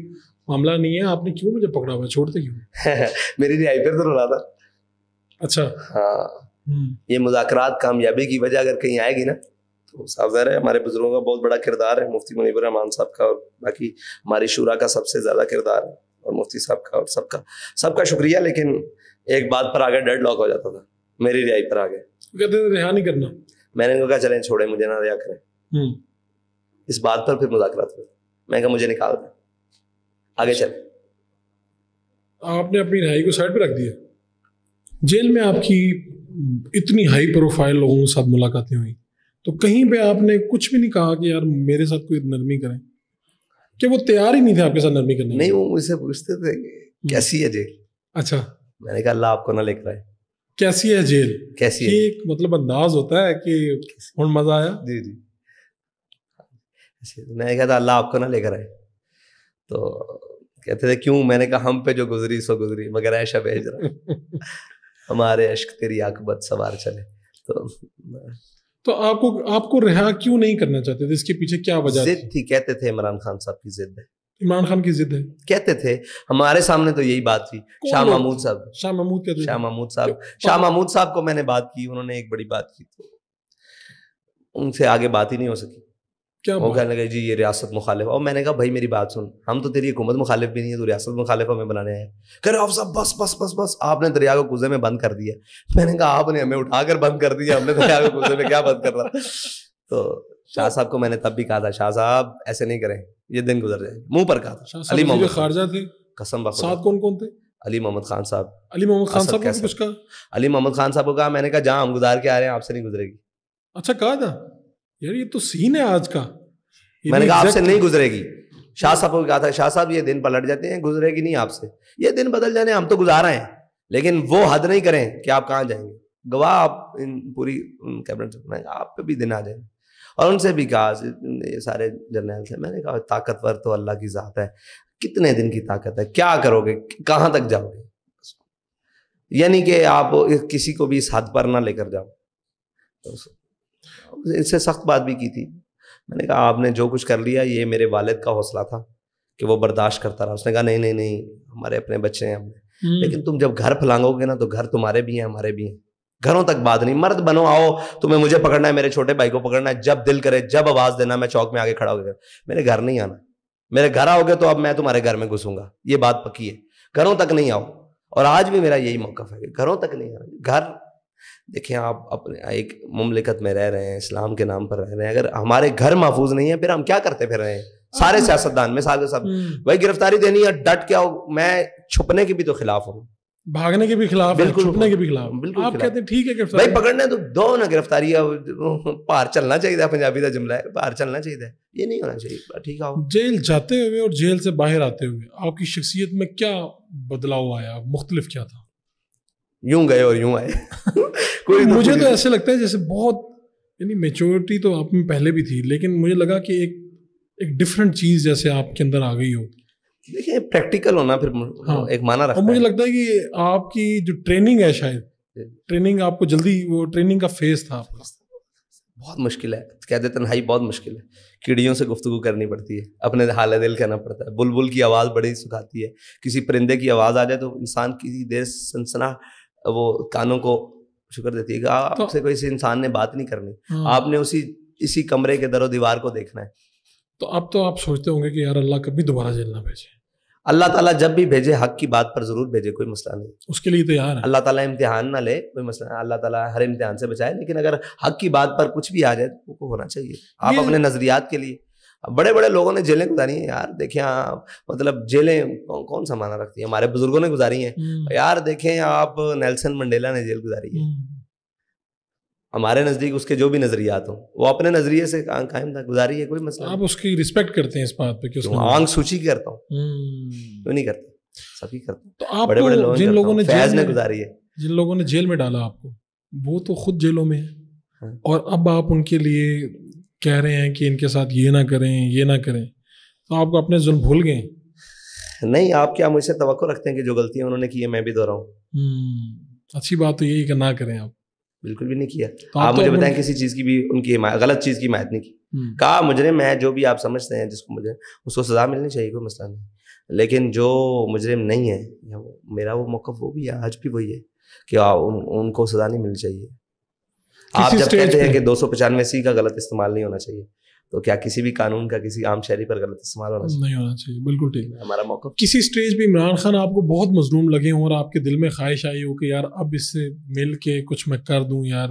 معاملہ نہیں ہے, آپ نے کیوں مجھے پکڑا ہوا, چھوڑتے کیوں؟ میری رہائی پر تو رولا تھا. اچھا. ہاں, یہ مذاکرات کامیابی کی وجہ اگر کہیں آئے گی نا تو صاف ظاہر ہے ہمارے بزرگوں کا بہت بڑا کردار ہے, مفتی منیب الرحمان صاحب کا, اور باقی ہماری شورا کا سب سے زیادہ کردار ہے, اور مفتی صاحب کا, اور سب کا شکریہ. لیکن ایک بات پر آگے ڈیڈ لاک ہو جاتا تھا, میری رہائی پر آگے کہتے تھے رہا نہیں کرنا. میں نے ان کو کہا چلیں چھوڑیں, مجھے نہ رہا کریں. اس بات پر پھر مذاکرات ہوئے. میں کہا مجھے نکال دیں, آگے چلیں. آپ نے اپنی رہائی کو سائڈ پہ رکھ دیا. جیل میں آپ کی اتنی ہائی پروفائل لوگوں کے ساتھ ملاقاتیں ہوئی, تو کہیں پہ آپ نے کچھ بھی نہیں کہا کہ یار میرے ساتھ کوئی نرمی کریں, کہ وہ تیار ہی نہیں تھے آپ کے ساتھ نرمی کرنے؟ نہیں, وہ مجھ سے پوچھتے تھے کیسی ہے جیل. اچھا. میں نے کہا اللہ آپ کو نہ لے کر آئے. کیسی ہے جیل؟ کیسی ہے ایک مطلب انداز ہوتا ہے کہ ہن مزہ آیا. جی جی. میں نے کہا تھا اللہ آپ کو نہ لے کر آئے. تو کہتے تھے کیوں؟ میں نے کہا ہم پہ جو گزری سو گزری, مگر ایشا بھیج رہا ہمارے عشق تیری عاقبت سوار چلے. تو آپ کو رہا کیوں نہیں کرنا چاہتے تھے؟ اس کے پیچھے کیا وجہ ضد تھی؟ کہتے تھے عمران خان صاحب کی ضد ہے. عمران خان کی ضد ہے کہتے تھے, ہمارے سامنے تو یہی بات تھی. شاہ محمود صاحب, شاہ محمود صاحب کو میں نے بات کی, انہوں نے ایک بڑی بات کی, تو ان سے آگے بات ہی نہیں ہو سکی. وہ کہنے لگے جی یہ ریاست مخالف. اور میں نے کہا بھائی میری بات سن, ہم تو تیری حکومت مخالف بھی نہیں ہے, تو ریاست مخالف ہمیں بنانے آئے. کہہ رہے آپ صاحب بس بس بس بس, آپ نے دریا کو کوزے میں بند کر دیا. میں نے کہا آپ نے ہمیں اٹھا کر بند کر دیا, ہم نے دریا کو کوزے میں کیا بند کر رہا. تو شاہ صاحب کو میں نے تب بھی کہا تھا, شاہ صاحب ایسے نہیں کریں, یہ دن گزر جائے. منہ پر کہا تھا. علی محمد خارجہ تھے, قسم بخدا. ساتھ کون کون تھے؟ علی محمد خان صاحب. علی محمد خان صاحب نے کچھ کہا؟ علی محمد خان صاحب کو کہا, میں نے کہا جہاں ہم گزار کے آ رہے ہیں آپ سے نہیں گزرے گی. اچھا کہا تھا یار, یہ تو سین ہے آج کا. میں نے کہا آپ سے نہیں گزرے گی. شاہ صاحب کو کہا تھا, شاہ صاحب یہ دن پلٹ جاتے ہیں, گزرے گی نہیں آپ سے. یہ دن بدل جانے, ہم تو گزار رہے ہیں, لیکن وہ حد نہیں کریں کہ آپ کہاں جائیں گے. گواہ آپ پوری کیبنٹ سے, آپ پہ بھی دن آ جائیں. اور ان سے بھی کہا, یہ سارے جرنیل تھے, میں نے کہا طاقتور تو اللہ کی ذات ہے, کتنے دن کی طاقت ہے, کیا کرو گے, کہاں تک جاؤ گے. یعنی کہ آپ کسی کو بھی اس حد پر نہ لے کر جاؤ. اس سے سخت بات بھی کی تھی. میں نے کہا آپ نے جو کچھ کر لیا یہ میرے والد کا حوصلہ تھا کہ وہ برداشت کرتا رہا. اس نے کہا نہیں نہیں نہیں, ہمارے اپنے بچے ہیں, لیکن تم جب گھر پھلانگو گے نا تو گھر تمہارے بھی ہیں ہمارے بھی ہیں. گھروں تک بات نہیں, مرد بنو, آؤ تمہیں مجھے پکڑنا ہے, میرے چھوٹے بھائی کو پکڑنا ہے, جب دل کرے جب آواز دینا, میں چوک میں آگے کھڑا ہو گیا. میرے گھر نہیں آنا, میرے گھر آؤ گے تو اب میں تمہارے گھر میں گھسوں گا, یہ بات پکی ہے. گھروں تک نہیں آؤ. اور آج بھی میرا یہی موقف ہے کہ گھروں تک نہیں آنا. گھر دیکھیں, آپ اپنے ایک مملکت میں رہ رہے ہیں, اسلام کے نام پر رہ رہے ہیں, اگر ہمارے گھر محفوظ نہیں ہے پھر ہم کیا کرتے پھر رہے ہیں. سارے سیاستدان مثال کے سب بھائی گرفتاری دینی ہے, ڈٹ کے آؤ. میں چھپنے کے بھی تو خلاف ہوں, بھاگنے کے بھی خلاف, بالکل چھپنے کے بھی خلاف. بالکل آپ کہتے ہیں ٹھیک ہے بھائی پکڑنے تو دو نا گرفتاری, باہر چلنا چاہیے. پنجابی کا جملہ ہے, باہر چلنا چاہیے, یہ نہیں ہونا چاہیے. ٹھیک ہے. جیل جاتے ہوئے اور جیل سے باہر آتے ہوئے آپ کی شخصیت میں کیا بدلاؤ آیا, مختلف کیا تھا؟ یوں گئے اور یوں آئے. مجھے تو ایسے لگتا ہے جیسے بہت, یعنی میچورٹی تو آپ میں پہلے بھی تھی, لیکن مجھے لگا کہ ایک ڈفرینٹ چیز جیسے آپ کے اندر آ گئی ہو. دیکھیں پریکٹیکل ہونا پھر ایک معنی رکھتا ہے. اور مجھے لگتا ہے کہ آپ کی جو ٹریننگ ہے, شاید ٹریننگ آپ کو جلدی, وہ ٹریننگ کا فیز تھا آپ کا. بہت مشکل ہے. کہتے تنہائی بہت مشکل ہے, کیڑیوں سے گفتگو کرنی پڑتی ہے, اپنے حال دل کہنا پڑتا ہے. بلبل کی آواز بڑی سکھاتی ہے, کسی پرندے کی آواز آ جائے تو انسان کی دیر سنسنا وہ کانوں کو شکر دیتی ہے کہ آپ سے کوئی انسان نے بات نہیں کرنی, آپ نے اسی کمرے کے در و دیوار کو دیکھنا ہے. تو اب تو آپ سوچتے ہوں گے کہ یار اللہ کبھی دوبارہ جیل نہ بھیجے. اللہ تعالیٰ جب بھی بھیجے حق کی بات پر ضرور بھیجے, کوئی مسئلہ نہیں, اس کے لیے تیار ہے. اللہ تعالیٰ امتحان نہ لے, کوئی مسئلہ نہیں, اللہ تعالیٰ ہر امتحان سے بچائے, لیکن اگر حق کی بات پر کچھ بھی آ جائے تو وہ ہونا چاہیے. آپ اپنے نظریات کے لیے, بڑے بڑے لوگوں نے جیلیں گزاری ہیں یار, دیکھیں آپ, مطلب جیلیں کون سا معنی رکھتی ہیں, ہمارے بزرگوں نے گزاری ہیں یار. دیکھیں آپ, نیلسن منڈیلا نے جیل گزاری ہے. ہمارے نزدیک اس کے جو بھی نظریات ہوں وہ اپنے نظریے سے قائم تھا, گزاری ہے, کوئی مسئلہ. آپ اس کی رسپیکٹ کرتے ہیں اس بات پہ کہ آنکھ سوچی کرتا ہوں, کیوں نہیں کرتا, سبھی کرتا ہوں. تو آپ بڑے بڑے لوگ جن لوگوں نے فیض نے گزاری ہے, جن لوگوں نے جیل میں ڈالا آپ کو, وہ تو خود جیلوں میں ہیں, اور اب آپ ان کے لیے کہہ رہے ہیں کہ ان کے ساتھ یہ نہ کریں یہ نہ کریں, تو آپ کو اپنے ظلم بھول گئے. نہیں, آپ کیا مجھ سے توقع رکھتے ہیں کہ جو غلطیاں انہوں نے کی ہیں میں بھی دہراؤں؟ اچھی بات تو یہی کہ نہ کریں آپ. بالکل بھی نہیں کیا. آپ مجھے بتائیں کسی چیز کی بھی ان کی غلط چیز کی حمایت نہیں کی. کہا مجرم ہے جو بھی آپ سمجھتے ہیں جس کو مجھے, اس کو سزا ملنی چاہیے, کوئی مسئلہ نہیں. لیکن جو مجرم نہیں ہے, میرا وہ موقف وہ بھی ہے, آج بھی وہی ہے کہ ان کو سزا نہیں ملنی چاہیے. آپ جب کہتے ہیں کہ 295 کا غلط استعمال نہیں ہونا چاہیے, تو کیا کسی بھی قانون کا کسی عام شہری پر غلط استعمال ہونا چاہیے؟ نہیں ہونا چاہیے. بالکل ٹھیک ہے ہمارا موقف. کسی سٹیج پہ عمران خان آپ کو بہت مظلوم لگے ہوں اور آپ کے دل میں خواہش آئی ہو کہ یار اب اس سے مل کے کچھ میں کر دوں یار,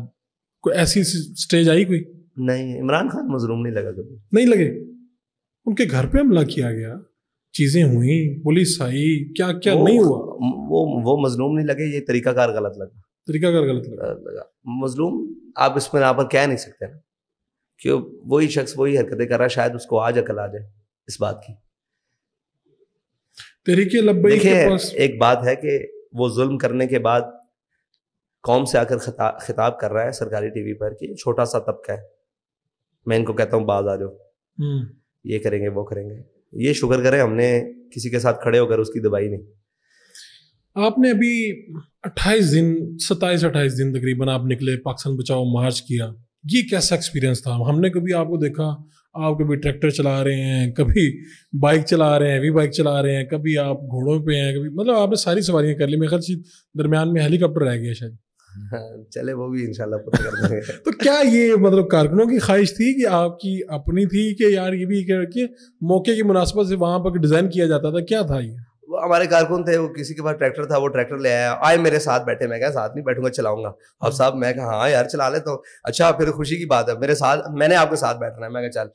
کوئی ایسی سٹیج آئی کوئی؟ نہیں, عمران خان مظلوم نہیں لگا کبھی. نہیں لگے. ان کے گھر پہ حملہ کیا گیا, چیزیں ہوئیں, پولیس آئی, کیا کیا نہیں ہوا. وہ مظلوم نہیں لگے, یہ طریقہ کار غلط لگا. طریقہ کار غلط لگا. مظلوم آپ اس میں یہاں پر کہہ نہیں سکتے نا, کہ وہی شخص وہی حرکتیں کر رہا ہے, شاید اس کو آج عقل آ جائے اس بات کی. تحریک لبیک کے پاس ایک بات ہے کہ وہ ظلم کرنے کے بعد قوم سے آ کر خطاب کر رہا ہے سرکاری ٹی وی پر کہ چھوٹا سا طبقہ ہے, میں ان کو کہتا ہوں باز آ جاؤ, یہ کریں گے وہ کریں گے. یہ شکر کریں ہم نے کسی کے ساتھ کھڑے ہو کر اس کی دبائی نہیں. آپ نے ابھی 27-28 دن تقریباً آپ نکلے, پاکستان بچاؤ مارچ کیا, یہ کیسا ایکسپیرینس تھا؟ ہم نے کبھی آپ کو دیکھا, آپ کبھی ٹریکٹر چلا رہے ہیں, کبھی بائک چلا رہے ہیں, ہیوی بائک چلا رہے ہیں, کبھی آپ گھوڑوں پہ ہیں, کبھی مطلب آپ نے ساری سواریاں کر لی. میرے خیال سے درمیان میں ہیلی کاپٹر رہ گیا شاید. چلے وہ بھی انشاءاللہ پتہ کر دیں گے. تو کیا یہ مطلب کارکنوں کی خواہش تھی کہ آپ کی اپنی تھی کہ یار یہ بھی کہ موقع کی مناسبت سے وہاں پر ڈیزائن کیا جاتا تھا, کیا تھا یہ؟ وہ ہمارے کارکن تھے, وہ کسی کے پاس ٹریکٹر تھا, وہ ٹریکٹر لے آیا, آئے میرے ساتھ بیٹھے. میں کہا ساتھ نہیں بیٹھوں گا, چلاؤں گا. اب صاحب میں کہا ہاں یار چلا لیتا ہوں. اچھا پھر خوشی کی بات ہے, میرے ساتھ, میں نے آپ کے ساتھ بیٹھنا ہے. میں کہا چل.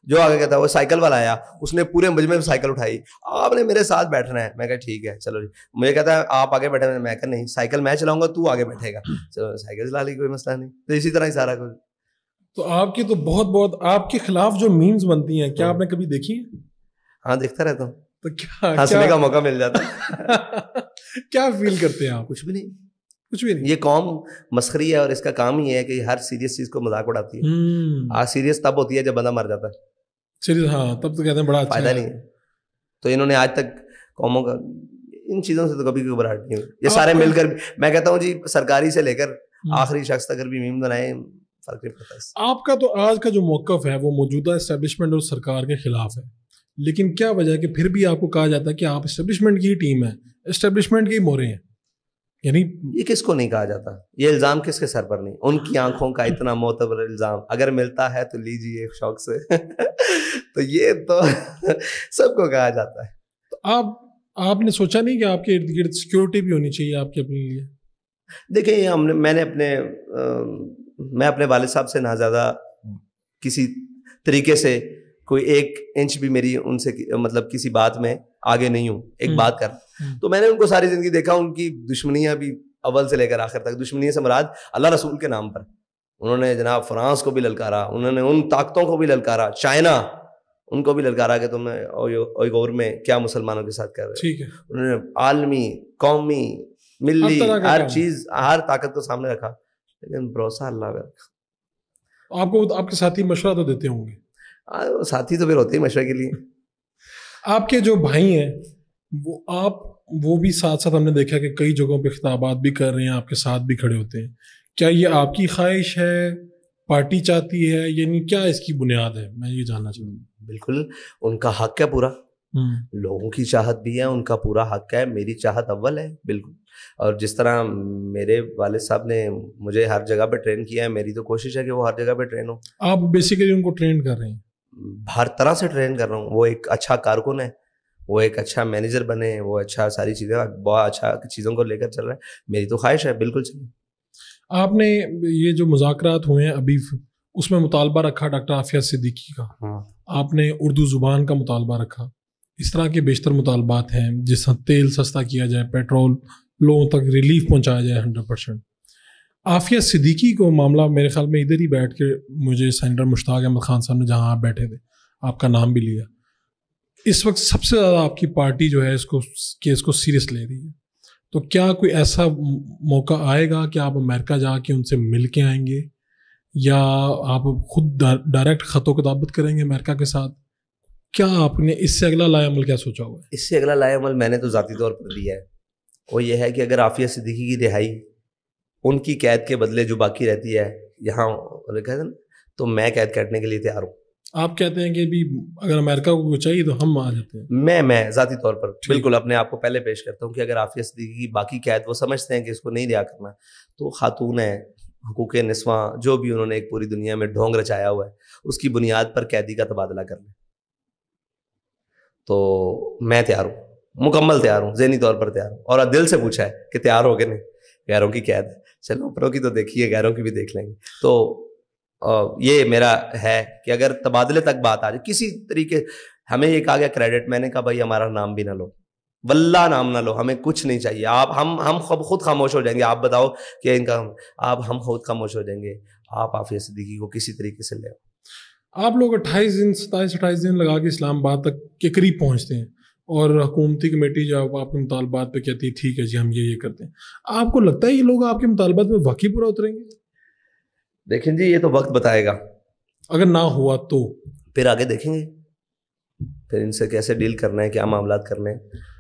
جو آگے کہتا وہ سائیکل والا آیا, اس نے پورے مجمع میں سائیکل اٹھائی, آپ نے میرے ساتھ بیٹھنا ہے. میں کہا ٹھیک ہے چلو جی. مجھے کہتا ہے آپ آگے بیٹھے, میں کہا نہیں سائیکل میں چلاؤں گا, تو آگے بیٹھے گا. چلو سائیکل چلا لی, کوئی مسئلہ نہیں. تو اسی طرح ہی سارا کچھ. تو آپ کی تو بہت آپ کے خلاف جو میمز بنتی ہیں, کیا آپ نے کبھی دیکھی ہیں؟ ہاں دیکھتا رہتا ہوں, تو کیا ہنسنے کا موقع مل جاتا. کیا فیل کرتے ہیں آپ؟ کچھ بھی نہیں, کچھ بھی نہیں. یہ قوم مسخری ہے اور اس کا کام ہی ہے کہ ہر سیریس چیز کو مذاق اڑاتی ہے. آج سیریس تب ہوتی ہے جب بندہ مر جاتا ہے. سیریس ہاں, تب تو کہتے ہیں بڑا اچھا فائدہ نہیں ہے. تو انہوں نے آج تک قوموں کا ان چیزوں سے تو کبھی گھبراہٹ نہیں ہوئی. یہ سارے مل کر, میں کہتا ہوں جی سرکاری سے لے کر آخری شخص تک بھی میم بنائے, فرق نہیں پڑتا. آپ کا تو آج کا جو موقف ہے وہ موجودہ اسٹیبلشمنٹ اور سرکار کے خلاف ہے, لیکن کیا وجہ ہے کہ پھر بھی آپ کو کہا جاتا ہے کہ آپ اسٹیبلشمنٹ کی ٹیم ہے, اسٹیبلشمنٹ کے ہی مورے ہیں؟ یعنی یہ کس کو نہیں کہا جاتا, یہ الزام کس کے سر پر نہیں, ان کی آنکھوں کا اتنا معتبر الزام اگر ملتا ہے تو لیجیے شوق سے. تو یہ تو سب کو کہا جاتا ہے. تو آپ نے سوچا نہیں کہ آپ کے ارد گرد سیکورٹی بھی ہونی چاہیے آپ کے اپنے لیے؟ دیکھیں میں اپنے والد صاحب سے نہ زیادہ کسی طریقے سے کوئی 1 انچ بھی میری ان سے مطلب کسی بات میں آگے نہیں ہوں. ایک بات کر, تو میں نے ان کو ساری زندگی دیکھا, ان کی دشمنیاں بھی اول سے لے کر آخر تک. دشمنی سے مراد اللہ رسول کے نام پر انہوں نے جناب فرانس کو بھی للکارا, انہوں نے ان طاقتوں کو بھی للکارا, چائنا ان کو بھی للکارا کہ تم اوئیغور میں کیا مسلمانوں کے ساتھ کر رہے ہیں. انہوں نے عالمی, قومی, ملی, ہر چیز, ہر طاقت کو سامنے رکھا, لیکن بھروسہ اللہ پہ رکھا. آپ کے ساتھی مشورہ تو دیتے ہوں گے؟ ساتھی تو پھر ہوتے ہی مشورے کے لیے. آپ کے جو بھائی ہیں وہ بھی ساتھ ساتھ ہم نے دیکھا کہ کئی جگہوں پہ خطابات بھی کر رہے ہیں, آپ کے ساتھ بھی کھڑے ہوتے ہیں. کیا یہ آپ کی خواہش ہے پارٹی چاہتی ہے، یعنی کیا اس کی بنیاد ہے؟ میں یہ جاننا چاہوں گا. بالکل ان کا حق ہے پورا، لوگوں کی چاہت بھی ہے، ان کا پورا حق ہے، میری چاہت اول ہے بالکل. اور جس طرح میرے والد صاحب نے مجھے ہر جگہ پہ ٹرین کیا ہے، میری تو کوشش ہے کہ وہ ہر جگہ پہ ٹرین ہو. آپ بیسیکلی ان کو ٹرین کر رہے ہیں؟ ہر طرح سے ٹرین کر رہا ہوں. وہ ایک اچھا کارکن ہے، وہ ایک اچھا مینیجر بنے، وہ اچھا ساری چیزیں بہت اچھا چیزوں کو لے کر چل رہا ہے. میری تو خواہش ہے بالکل چلیں. آپ نے یہ جو مذاکرات ہوئے ہیں ابھی، اس میں مطالبہ رکھا ڈاکٹر عافیہ صدیقی کا، آپ نے اردو زبان کا مطالبہ رکھا، اس طرح کے بیشتر مطالبات ہیں جس طرح تیل سستا کیا جائے، پیٹرول لوگوں تک ریلیف پہنچایا جائے 100%. عافیہ صدیقی کو معاملہ میرے خیال میں ادھر ہی بیٹھ کے مجھے سینیٹر مشتاق احمد خان صاحب نے جہاں آپ بیٹھے تھے آپ کا نام بھی لیا. اس وقت سب سے زیادہ آپ کی پارٹی جو ہے اس کو کیس کو سیریس لے رہی ہے، تو کیا کوئی ایسا موقع آئے گا کہ آپ امریکہ جا کے ان سے مل کے آئیں گے، یا آپ خود ڈائریکٹ خط و کتابت کریں گے امریکہ کے ساتھ؟ کیا آپ نے اس سے اگلا لائے عمل کیا سوچا ہوا ہے؟ اس سے اگلا لائے عمل میں نے تو ذاتی طور پر دیا ہے، وہ یہ ہے کہ اگر عافیہ صدیقی کی رہائی، ان کی قید کے بدلے جو باقی رہتی ہے یہاں کہتے ہیں نا، تو میں قید کاٹنے کے لیے تیار ہوں. آپ کہتے ہیں کہ بھی اگر امریکہ کو چاہیے تو ہم آ جاتے ہیں. میں ذاتی طور پر بالکل اپنے آپ کو پہلے پیش کرتا ہوں کہ اگر عافیہ صدیقی کی باقی قید وہ سمجھتے ہیں کہ اس کو نہیں رہا کرنا، تو خاتون ہے، حقوق نسواں جو بھی انہوں نے ایک پوری دنیا میں ڈھونگ رچایا ہوا ہے، اس کی بنیاد پر قیدی کا تبادلہ کر لیں. تو میں تیار ہوں، مکمل تیار ہوں، ذہنی طور پر تیار ہوں. اور دل سے پوچھا ہے کہ تیار ہو کہ نہیں؟ غیروں کی قید ہے، چلو اوپروں کی تو دیکھیے، غیروں کی بھی دیکھ لیں گے. تو یہ میرا ہے کہ اگر تبادلے تک بات آ جائے کسی طریقے، ہمیں یہ کہا گیا کریڈٹ، میں نے کہا بھائی ہمارا نام بھی نہ لو، واللہ نام نہ لو، ہمیں کچھ نہیں چاہیے. آپ ہم خود خاموش ہو جائیں گے. آپ بتاؤ کہ ان کا ہم خود خاموش ہو جائیں گے. آپ عافیہ صدیقی کو کسی طریقے سے لے آؤ. آپ لوگ 27-28 دن لگا کے اسلام آباد تک کے قریب پہنچتے ہیں، اور حکومتی کمیٹی جو آپ کے مطالبات پہ کہتی ہے ٹھیک ہے جی ہم یہ کرتے ہیں. آپ کو لگتا ہے یہ لوگ آپ کے مطالبات میں واقعی پورا اتریں گے؟ دیکھیں جی یہ تو وقت بتائے گا. اگر نہ ہوا تو پھر آگے دیکھیں گے، پھر ان سے کیسے ڈیل کرنا ہے، کیا معاملات کرنے ہیں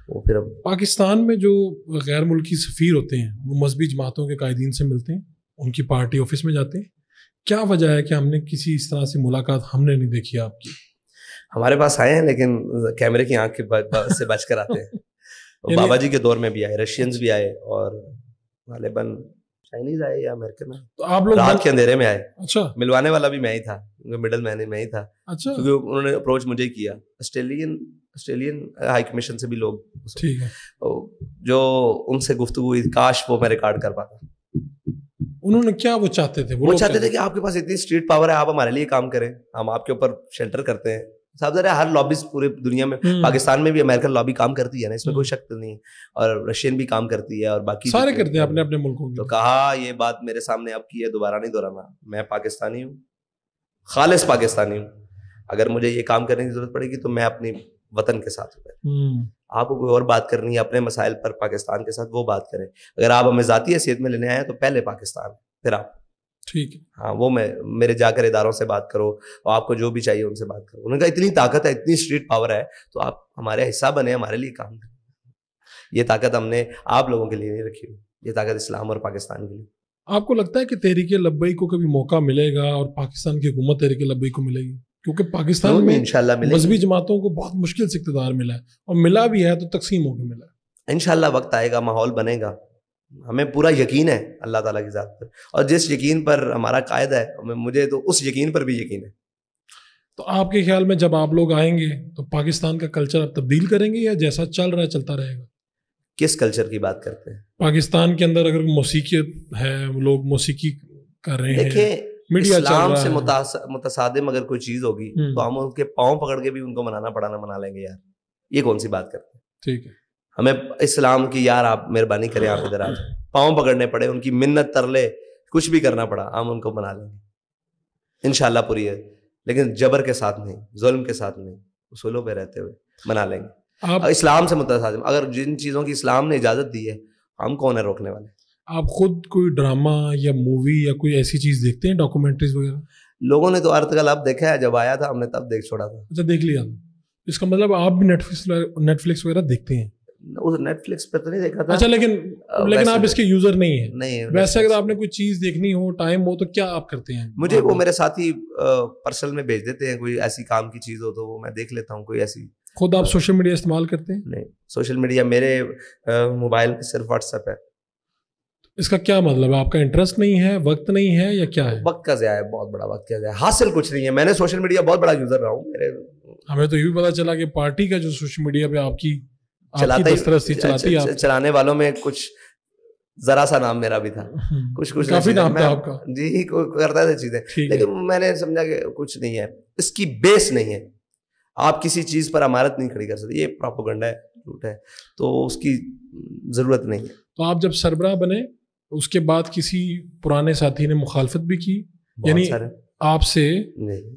وہ پھر. اب پاکستان میں جو غیر ملکی سفیر ہوتے ہیں وہ مذہبی جماعتوں کے قائدین سے ملتے ہیں، ان کی پارٹی آفس میں جاتے ہیں. کیا وجہ ہے کہ ہم نے کسی اس طرح سے ملاقات ہم نے نہیں دیکھی آپ کی؟ ہمارے پاس آئے ہیں لیکن کیمرے کی آنکھ سے بچ کر آتے ہیں. بابا جی کے دور میں بھی آئے، رشینز بھی آئے، اور غالباً چائنیز آئے یا امریکن آئے. تو آپ لوگ رات کے اندھیرے میں آئے. اچھا. ملوانے والا بھی میں ہی تھا، مڈل مین میں ہی تھا. اچھا. کیونکہ انہوں نے اپروچ مجھے ہی کیا. آسٹریلین ہائی کمیشن سے بھی لوگ، ٹھیک ہے، جو ان سے گفتگو ہوئی، کاش وہ میں ریکارڈ کر پاتا. انہوں نے کیا وہ چاہتے تھے؟ وہ چاہتے تھے کہ آپ کے پاس اتنی اسٹریٹ پاور ہے، آپ ہمارے لیے کام کریں، ہم آپ کے اوپر شیلٹر کرتے ہیں. صاحب ذرا ہر لابیز پورے دنیا میں، پاکستان میں بھی امریکن لابی کام کرتی ہے نا، اس میں کوئی شک نہیں، اور رشین بھی کام کرتی ہے، اور باقی سارے کرتے ہیں اپنے اپنے ملکوں کی. تو کہا یہ بات میرے سامنے اب کی ہے، دوبارہ نہیں دہرانا. میں پاکستانی ہوں، خالص پاکستانی ہوں. اگر مجھے یہ کام کرنے کی ضرورت پڑے گی تو میں اپنی وطن کے ساتھ ہوں. آپ کو کوئی اور بات کرنی ہے اپنے مسائل پر پاکستان کے ساتھ، وہ بات کریں. اگر آپ ہمیں ذاتی حیثیت میں لینے آئے تو پہلے پاکستان، پھر آپ. ٹھیک ہے. ہاں وہ میرے جا کر اداروں سے بات کرو، اور آپ کو جو بھی چاہیے ان سے بات کرو. انہوں نے کہا اتنی طاقت ہے، اتنی اسٹریٹ پاور ہے، تو آپ ہمارے حصہ بنے، ہمارے لیے کام کریں. یہ طاقت ہم نے آپ لوگوں کے لیے نہیں رکھی ہوئی، یہ طاقت اسلام اور پاکستان کے لیے. آپ کو لگتا ہے کہ تحریک لبیک کو کبھی موقع ملے گا اور پاکستان کی حکومت تحریک لبیک کو ملے گی؟ کیونکہ پاکستان میں انشاءاللہ مذہبی جماعتوں کو بہت مشکل سے اقتدار ملا ہے، اور ملا بھی ہے تو تقسیم ہو کے ملا ہے. انشاءاللہ وقت آئے گا، ماحول بنے گا. ہمیں پورا یقین ہے اللہ تعالیٰ کی ذات پر، اور جس یقین پر ہمارا قائد ہے مجھے تو اس یقین پر بھی یقین ہے. تو آپ کے خیال میں جب آپ لوگ آئیں گے تو پاکستان کا کلچر آپ تبدیل کریں گے، یا جیسا چل رہا ہے چلتا رہے گا؟ کس کلچر کی بات کرتے ہیں؟ پاکستان کے اندر اگر موسیقی ہے، لوگ موسیقی کر رہے ہیں، دیکھیں اسلام سے متصادم اگر کوئی چیز ہوگی تو ہم ان کے پاؤں پکڑ کے بھی ان کو منانا پڑانا منا لیں گے. یار یہ کون سی بات کرتے ہیں؟ ٹھیک ہے. ہمیں اسلام کی، یار آپ مہربانی کریں، آپ ادھر آج پاؤں پکڑنے پڑے، ان کی منت ترلے کچھ بھی کرنا پڑا، ہم ان کو منا لیں گے انشاءاللہ پوری ہے. لیکن جبر کے ساتھ نہیں، ظلم کے ساتھ نہیں، اصولوں پہ رہتے ہوئے منا لیں گے. اسلام سے متصادم اگر جن چیزوں کی اسلام نے اجازت دی ہے، ہم کون ہے روکنے والے؟ آپ خود کوئی ڈرامہ یا مووی یا کوئی ایسی چیز دیکھتے ہیں، ڈاکومنٹریز وغیرہ؟ لوگوں نے تو ارطغرل اب دیکھا ہے، جب آیا تھا ہم نے تب دیکھ چھوڑا تھا. اچھا دیکھ لیا. اس کا مطلب آپ بھی نیٹ فلکس وغیرہ دیکھتے ہیں؟ نیٹ فلکس پہ تو نہیں دیکھا تھا. اچھا, لیکن آپ اس کے یوزر نہیں ہیں؟ نہیں. ویسے اگر آپ نے کوئی چیز دیکھنی ہو, ٹائم ہو, تو کیا آپ کرتے ہیں؟ مجھے وہ میرے ساتھی پرسنل میں بھیج دیتے ہیں, کوئی ایسی کام کی چیز ہو تو وہ میں دیکھ لیتا ہوں. کوئی ایسی. خود آپ سوشل میڈیا استعمال کرتے ہیں؟ نہیں, سوشل میڈیا میرے موبائل پہ صرف واٹس ایپ ہے. اس کا کیا مطلب ہے؟ آپ کا انٹرسٹ نہیں ہے, وقت نہیں ہے, یا کیا ہے؟ وقت کا ضیاع ہے, بہت بڑا وقت کا ضیاع. حاصل کچھ نہیں ہے. میں نے سوشل میڈیا بہت بڑا یوزر رہا ہوں. ہمیں تو یہ بھی پتا چلا کہ پارٹی کا جو سوشل میڈیا پہ آپ کی چلانے والوں میں کچھ ذرا سا نام میرا بھی تھا, کچھ کافی نام تھا آپ کا. جی, کرتا تھا چیزیں, لیکن میں نے سمجھا کہ کچھ نہیں ہے, اس کی بیس نہیں ہے. آپ کسی چیز پر عمارت نہیں کھڑی کر سکتے. یہ پروپیگنڈا ہے, جھوٹ ہے, تو اس کی ضرورت نہیں ہے. تو آپ جب سربراہ بنے اس کے بعد کسی پرانے ساتھی نے مخالفت بھی کی, یعنی آپ سے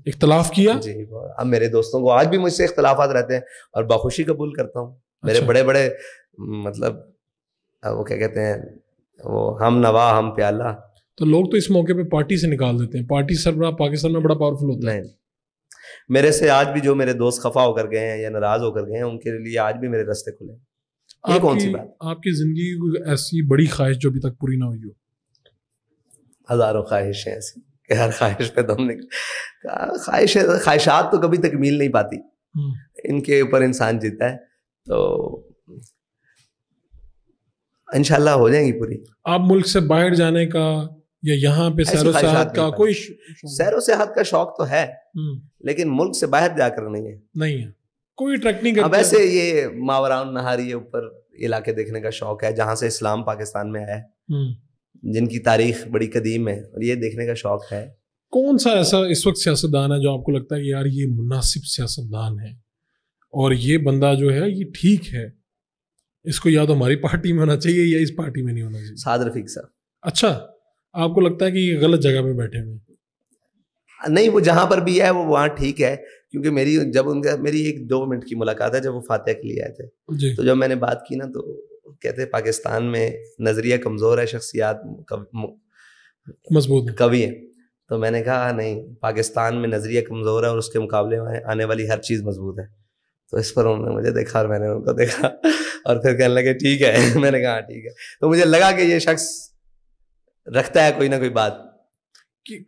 اختلاف کیا؟ جی, اب میرے دوستوں کو آج بھی مجھ سے اختلافات رہتے ہیں اور بخوشی قبول کرتا ہوں. میرے بڑے بڑے مطلب وہ کیا کہتے ہیں, وہ ہم نوا ہم پیالہ. تو لوگ تو اس موقع پہ پارٹی سے نکال دیتے ہیں. پارٹی سربراہ پاکستان میں بڑا پاورفل ہوتا ہے. نہیں, میرے سے آج بھی جو میرے دوست خفا ہو کر گئے ہیں یا ناراض ہو کر گئے ہیں, ان کے لیے آج بھی میرے راستے کھلے ہیں. یہ کون سی بات؟ آپ کی زندگی کی ایسی بڑی خواہش جو ابھی تک پوری نہ ہوئی ہو؟ ہزاروں خواہشیں ایسی کہ ہر خواہش پہ دم نکل. خواہشات تو کبھی تکمیل نہیں پاتی, ان کے اوپر انسان جیتا ہے, تو انشاءاللہ ہو جائیں گی پوری. آپ ملک سے باہر جانے کا یا یہاں پہ سیر و سیاحت کا کوئی سیر و سیاحت کا شوق تو ہے, لیکن ملک سے باہر جا کر نہیں ہے. کوئی ٹریک نہیں کرتا. ویسے یہ ماوراء النہار اوپر علاقے دیکھنے کا شوق ہے, جہاں سے اسلام پاکستان میں آیا ہے, جن کی تاریخ بڑی قدیم ہے, اور یہ دیکھنے کا شوق ہے. کون سا ایسا اس وقت سیاستدان ہے جو آپ کو لگتا ہے کہ یار یہ مناسب سیاستدان ہے اور یہ بندہ جو ہے یہ ٹھیک ہے, اس کو یا تو ہماری پارٹی میں ہونا چاہیے یا اس پارٹی میں نہیں ہونا چاہیے؟ سعد رفیق صاحب. اچھا, آپ کو لگتا ہے کہ یہ غلط جگہ پہ بیٹھے ہوئے؟ نہیں, وہ جہاں پر بھی ہے وہ وہاں ٹھیک ہے, کیونکہ میری 1-2 منٹ کی ملاقات ہے جب وہ فاتحہ کے لیے آئے تھے. تو جب میں نے بات کی نا, تو کہتے پاکستان میں نظریہ کمزور ہے, شخصیات مضبوط قوی ہیں. تو میں نے کہا نہیں, پاکستان میں نظریہ کمزور ہے اور اس کے مقابلے میں آنے والی ہر چیز مضبوط ہے. تو اس پر انہوں نے مجھے دیکھا اور میں نے ان کو دیکھا, اور پھر کہنے لگے ٹھیک ہے. میں نے کہا ٹھیک ہے. تو مجھے لگا کہ یہ شخص رکھتا ہے کوئی نہ کوئی بات.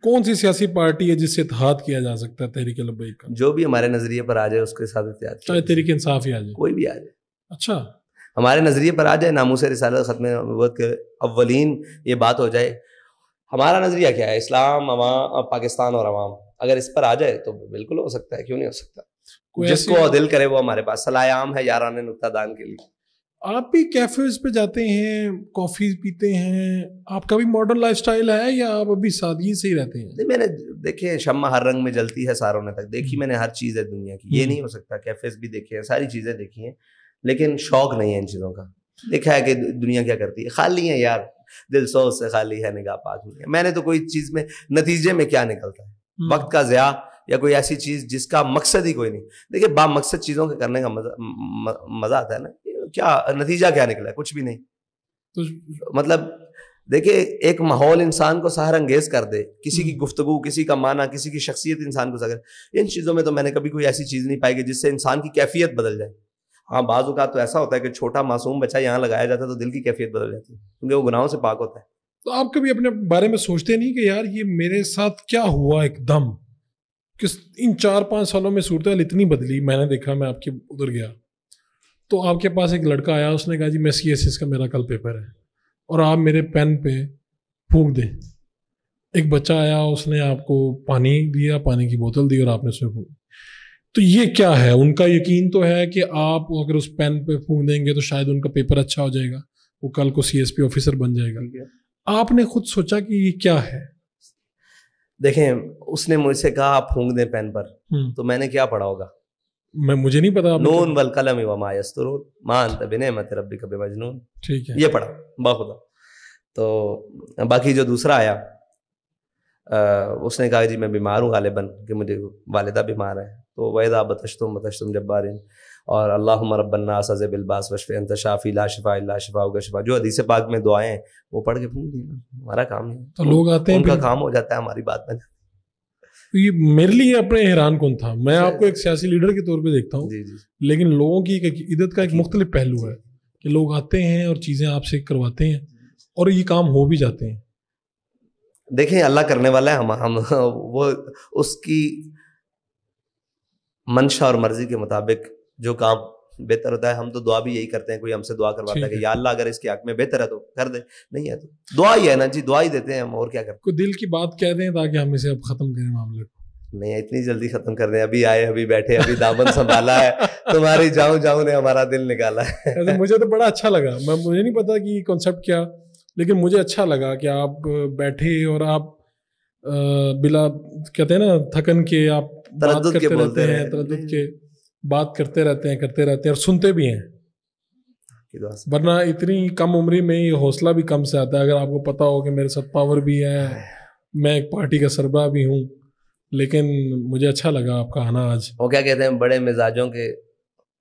کون سی سیاسی پارٹی ہے جس سے اتحاد کیا جا سکتا ہے تحریک لبیک کا؟ جو بھی ہمارے نظریے پر آ جائے اس کے ساتھ اتحاد, چاہے تحریک انصاف ہی آ جائے, کوئی بھی آ جائے. اچھا, ہمارے نظریے پر آ جائے, ناموس رسالت ختم نبوت کے اولین یہ بات ہو جائے. ہمارا نظریہ کیا ہے؟ اسلام, عوام, پاکستان اور عوام. اگر اس پر آ جائے تو بالکل ہو سکتا ہے, کیوں نہیں ہو سکتا. جس کو دل کرے وہ ہمارے پاس صلاح عام ہے یاران نکتہ دان کے لیے. آپ بھی کیفیز پہ جاتے ہیں, کافی پیتے ہیں, آپ کا بھی ماڈرن لائف سٹائل ہے یا آپ ابھی سادگی سے ہی رہتے ہیں؟ نہیں, میں نے دیکھے شمع ہر رنگ میں جلتی ہے سارونے تک, دیکھی میں نے ہر چیز ہے دنیا کی. یہ نہیں ہو سکتا. کیفیز بھی دیکھے ہیں, ساری چیزیں دیکھی ہیں, لیکن شوق نہیں ہے ان چیزوں کا. دیکھا ہے کہ دنیا کیا کرتی ہے. خالی ہے یار, دل سوز سے خالی ہے, نگاہ پاک نہیں ہے. میں نے تو کوئی چیز میں نتیجے میں کیا نکلتا ہے, وقت کا ضیاع یا کوئی ایسی چیز جس کا مقصد ہی کوئی نہیں. دیکھیے با مقصد چیزوں کے کرنے کا مزہ آتا ہے نا. کیا نتیجہ کیا نکلا ہے؟ کچھ بھی نہیں. مطلب دیکھیے, ایک ماحول انسان کو سحر انگیز کر دے, کسی کی گفتگو, کسی کا معنی, کسی کی شخصیت انسان کو سکے. ان چیزوں میں تو میں نے کبھی کوئی ایسی چیز نہیں پائی کہ جس سے انسان کی کیفیت بدل جائے. ہاں, بعض اوقات تو ایسا ہوتا ہے کہ چھوٹا معصوم بچہ یہاں لگایا جاتا ہے تو دل کی کیفیت بدل جاتی ہے, کیونکہ وہ گناہوں سے پاک ہوتا ہے. تو آپ کبھی اپنے بارے میں سوچتے نہیں کہ یار یہ میرے ساتھ کیا ہوا ایک دم, کہ ان 4-5 سالوں میں صورتحال اتنی بدلی؟ میں نے دیکھا, میں آپ کے ادھر گیا تو آپ کے پاس ایک لڑکا آیا, اس نے کہا جی میں CSS کا میرا کل پیپر ہے اور آپ میرے پین پہ پھونک دیں. ایک بچہ آیا, اس نے آپ کو پانی دیا, پانی کی بوتل دی اور آپ نے اس میں پھونک. تو یہ کیا ہے؟ ان کا یقین تو ہے کہ آپ اگر اس پین پہ پھونک دیں گے تو شاید ان کا پیپر اچھا ہو جائے گا, وہ کل کو CSP آفیسر بن جائے گا. آپ نے خود سوچا کہ یہ کیا ہے؟ دیکھیں, اس نے مجھ سے کہا آپ پھونک دیں پین پر, تو میں نے کیا پڑھا ہوگا؟ مجھے نہیں پتا. نون والقلم وما یسطرون ما انت بنعمت ربک بمجنون. ٹھیک ہے, یہ پڑھا بخدا. تو باقی جو دوسرا آیا, اس نے کہا جی میں بیمار ہوں غالباً, کہ مجھے والدہ بیمار ہے. تو وَإِذَا بَطَشْتُمْ جَبَّارِينَ اور اللہم رب الناس اذھب الباس واشف انت شافی لا شفاء الا شفاؤک شفاء, جو حدیث پاک میں دعائیں ہیں وہ پڑھ کے پھونک دی. ہمارا کام نہیں. تو لوگ آتے ہیں, ان کا کام ہو جاتا ہے, ہماری بات میں. یہ میرے لیے اپنے حیران کون تھا. میں آپ کو ایک سیاسی لیڈر کے طور پہ دیکھتا ہوں, لیکن لوگوں کی عقیدت کا ایک مختلف پہلو ہے. کہ لوگ آتے ہیں اور چیزیں آپ سے کرواتے ہیں اور یہ کام ہو بھی جاتے ہیں. دیکھیں اللہ کرنے والا ہے, ہم وہ اس کی منشا اور مرضی کے مطابق جو کام بہتر ہوتا ہے. ہم تو دعا بھی یہی کرتے ہیں, کوئی ہم سے دعا کرواتا ہے کہ یا اللہ اگر اس کے حق میں بہتر ہے تو کر دے, نہیں ہے تو دعا ہی ہے نا جی, دعا ہی دیتے ہیں ہم, اور کیا کرتے ہیں. کوئی دل کی بات کہہ دیں تاکہ ہم اسے اب ختم کریں معاملے کو. نہیں اتنی جلدی ختم کر دیں, ابھی آئے, ابھی بیٹھے, ابھی دامن سنبھالا ہے, تمہاری جاؤں نے ہمارا دل نکالا ہے. مجھے تو بڑا اچھا لگا, مجھے نہیں پتا کہ کانسیپٹ کیا, لیکن مجھے اچھا لگا کہ آپ بیٹھے اور آپ بلا کہتے ہیں نا تھکن کے آپ بات کرتے رہتے ہیں, تردد کے بات کرتے رہتے ہیں اور سنتے بھی ہیں. ورنہ اتنی کم عمری میں یہ حوصلہ بھی کم سے آتا ہے. اگر آپ کو پتا ہو کہ میرے ساتھ پاور بھی ہے, میں ایک پارٹی کا سربراہ بھی ہوں, لیکن مجھے اچھا لگا آپ کا آنا آج. وہ کیا کہتے ہیں, بڑے مزاجوں کے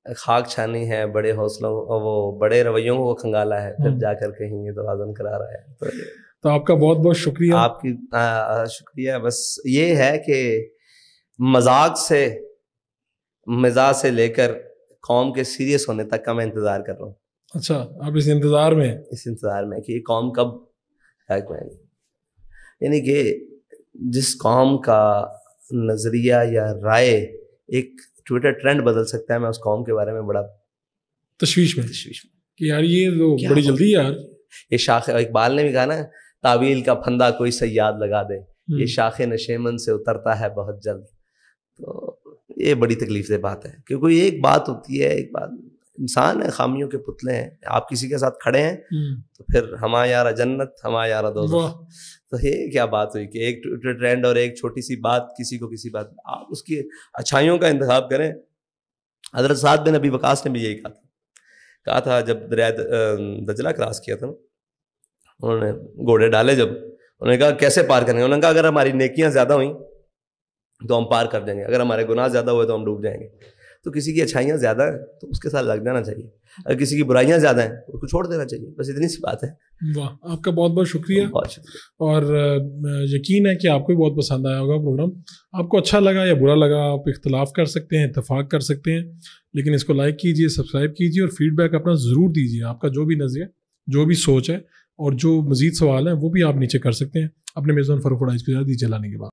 خاک چھانی ہے, بڑے حوصلوں وہ بڑے رویوں کو کھنگالا ہے, پھر جا کر کہیں یہ توازن کرا رہا ہے. تو آپ کا بہت بہت شکریہ. آپ کی شکریہ. بس یہ ہے کہ مزاج سے لے کر قوم کے سیریس ہونے تک کا میں انتظار کر رہا ہوں. اچھا, آپ اس انتظار میں کہ یہ قوم کب, یعنی کہ جس قوم کا نظریہ یا رائے ایک ٹویٹر ٹرینڈ بدل سکتا ہے, میں اس قوم کے بارے میں بڑا تشویش میں کہ یار یہ تو بڑی جلدی یار. یہ شاخ, اقبال نے بھی کہا نا, تعویل کا پھندا کوئی صیاد لگا دے, یہ شاخ نشیمن سے اترتا ہے بہت جلد. تو یہ بڑی تکلیف دہ بات ہے, کیونکہ یہ ایک بات ہوتی ہے, ایک بات, انسان ہے, خامیوں کے پتلے ہیں. آپ کسی کے ساتھ کھڑے ہیں تو پھر ہما یارا جنت, ہما یارا دوزخ. تو یہ کیا بات ہوئی کہ ایک ٹرینڈ اور ایک چھوٹی سی بات کسی کو کسی بات, آپ اس کی اچھائیوں کا انتخاب کریں. حضرت سعد بن ابی وقاص نے بھی یہی کہا تھا جب دریائے دجلہ کراس کیا تھا نا, انہوں نے گھوڑے ڈالے, جب انہوں نے کہا کیسے پار کریں گے, انہوں نے کہا اگر ہماری نیکیاں زیادہ ہوئیں تو ہم پار کر جائیں گے, اگر ہمارے گناہ زیادہ ہوئے تو ہم ڈوب جائیں گے. تو کسی کی اچھائیاں زیادہ ہیں تو اس کے ساتھ لگ جانا چاہیے, اگر کسی کی برائیاں زیادہ ہیں اس کو چھوڑ دینا چاہیے. بس اتنی سی بات ہے. واہ, آپ کا بہت بہت شکریہ. بہت شکریہ. اور یقین ہے کہ آپ کو بھی بہت پسند آیا ہوگا پروگرام. آپ کو اچھا لگا یا برا لگا, آپ اختلاف کر سکتے ہیں, اتفاق کر سکتے ہیں, لیکن اس کو لائک کیجیے, سبسکرائب کیجیے اور فیڈ بیک اپنا ضرور دیجیے. آپ کا جو بھی نظریہ, جو بھی سوچ ہے اور جو مزید سوال ہیں وہ بھی آپ نیچے کر سکتے ہیں. اپنے میزبان فاروق فڑائز کے ساتھ دیجیے لانے کے بعد.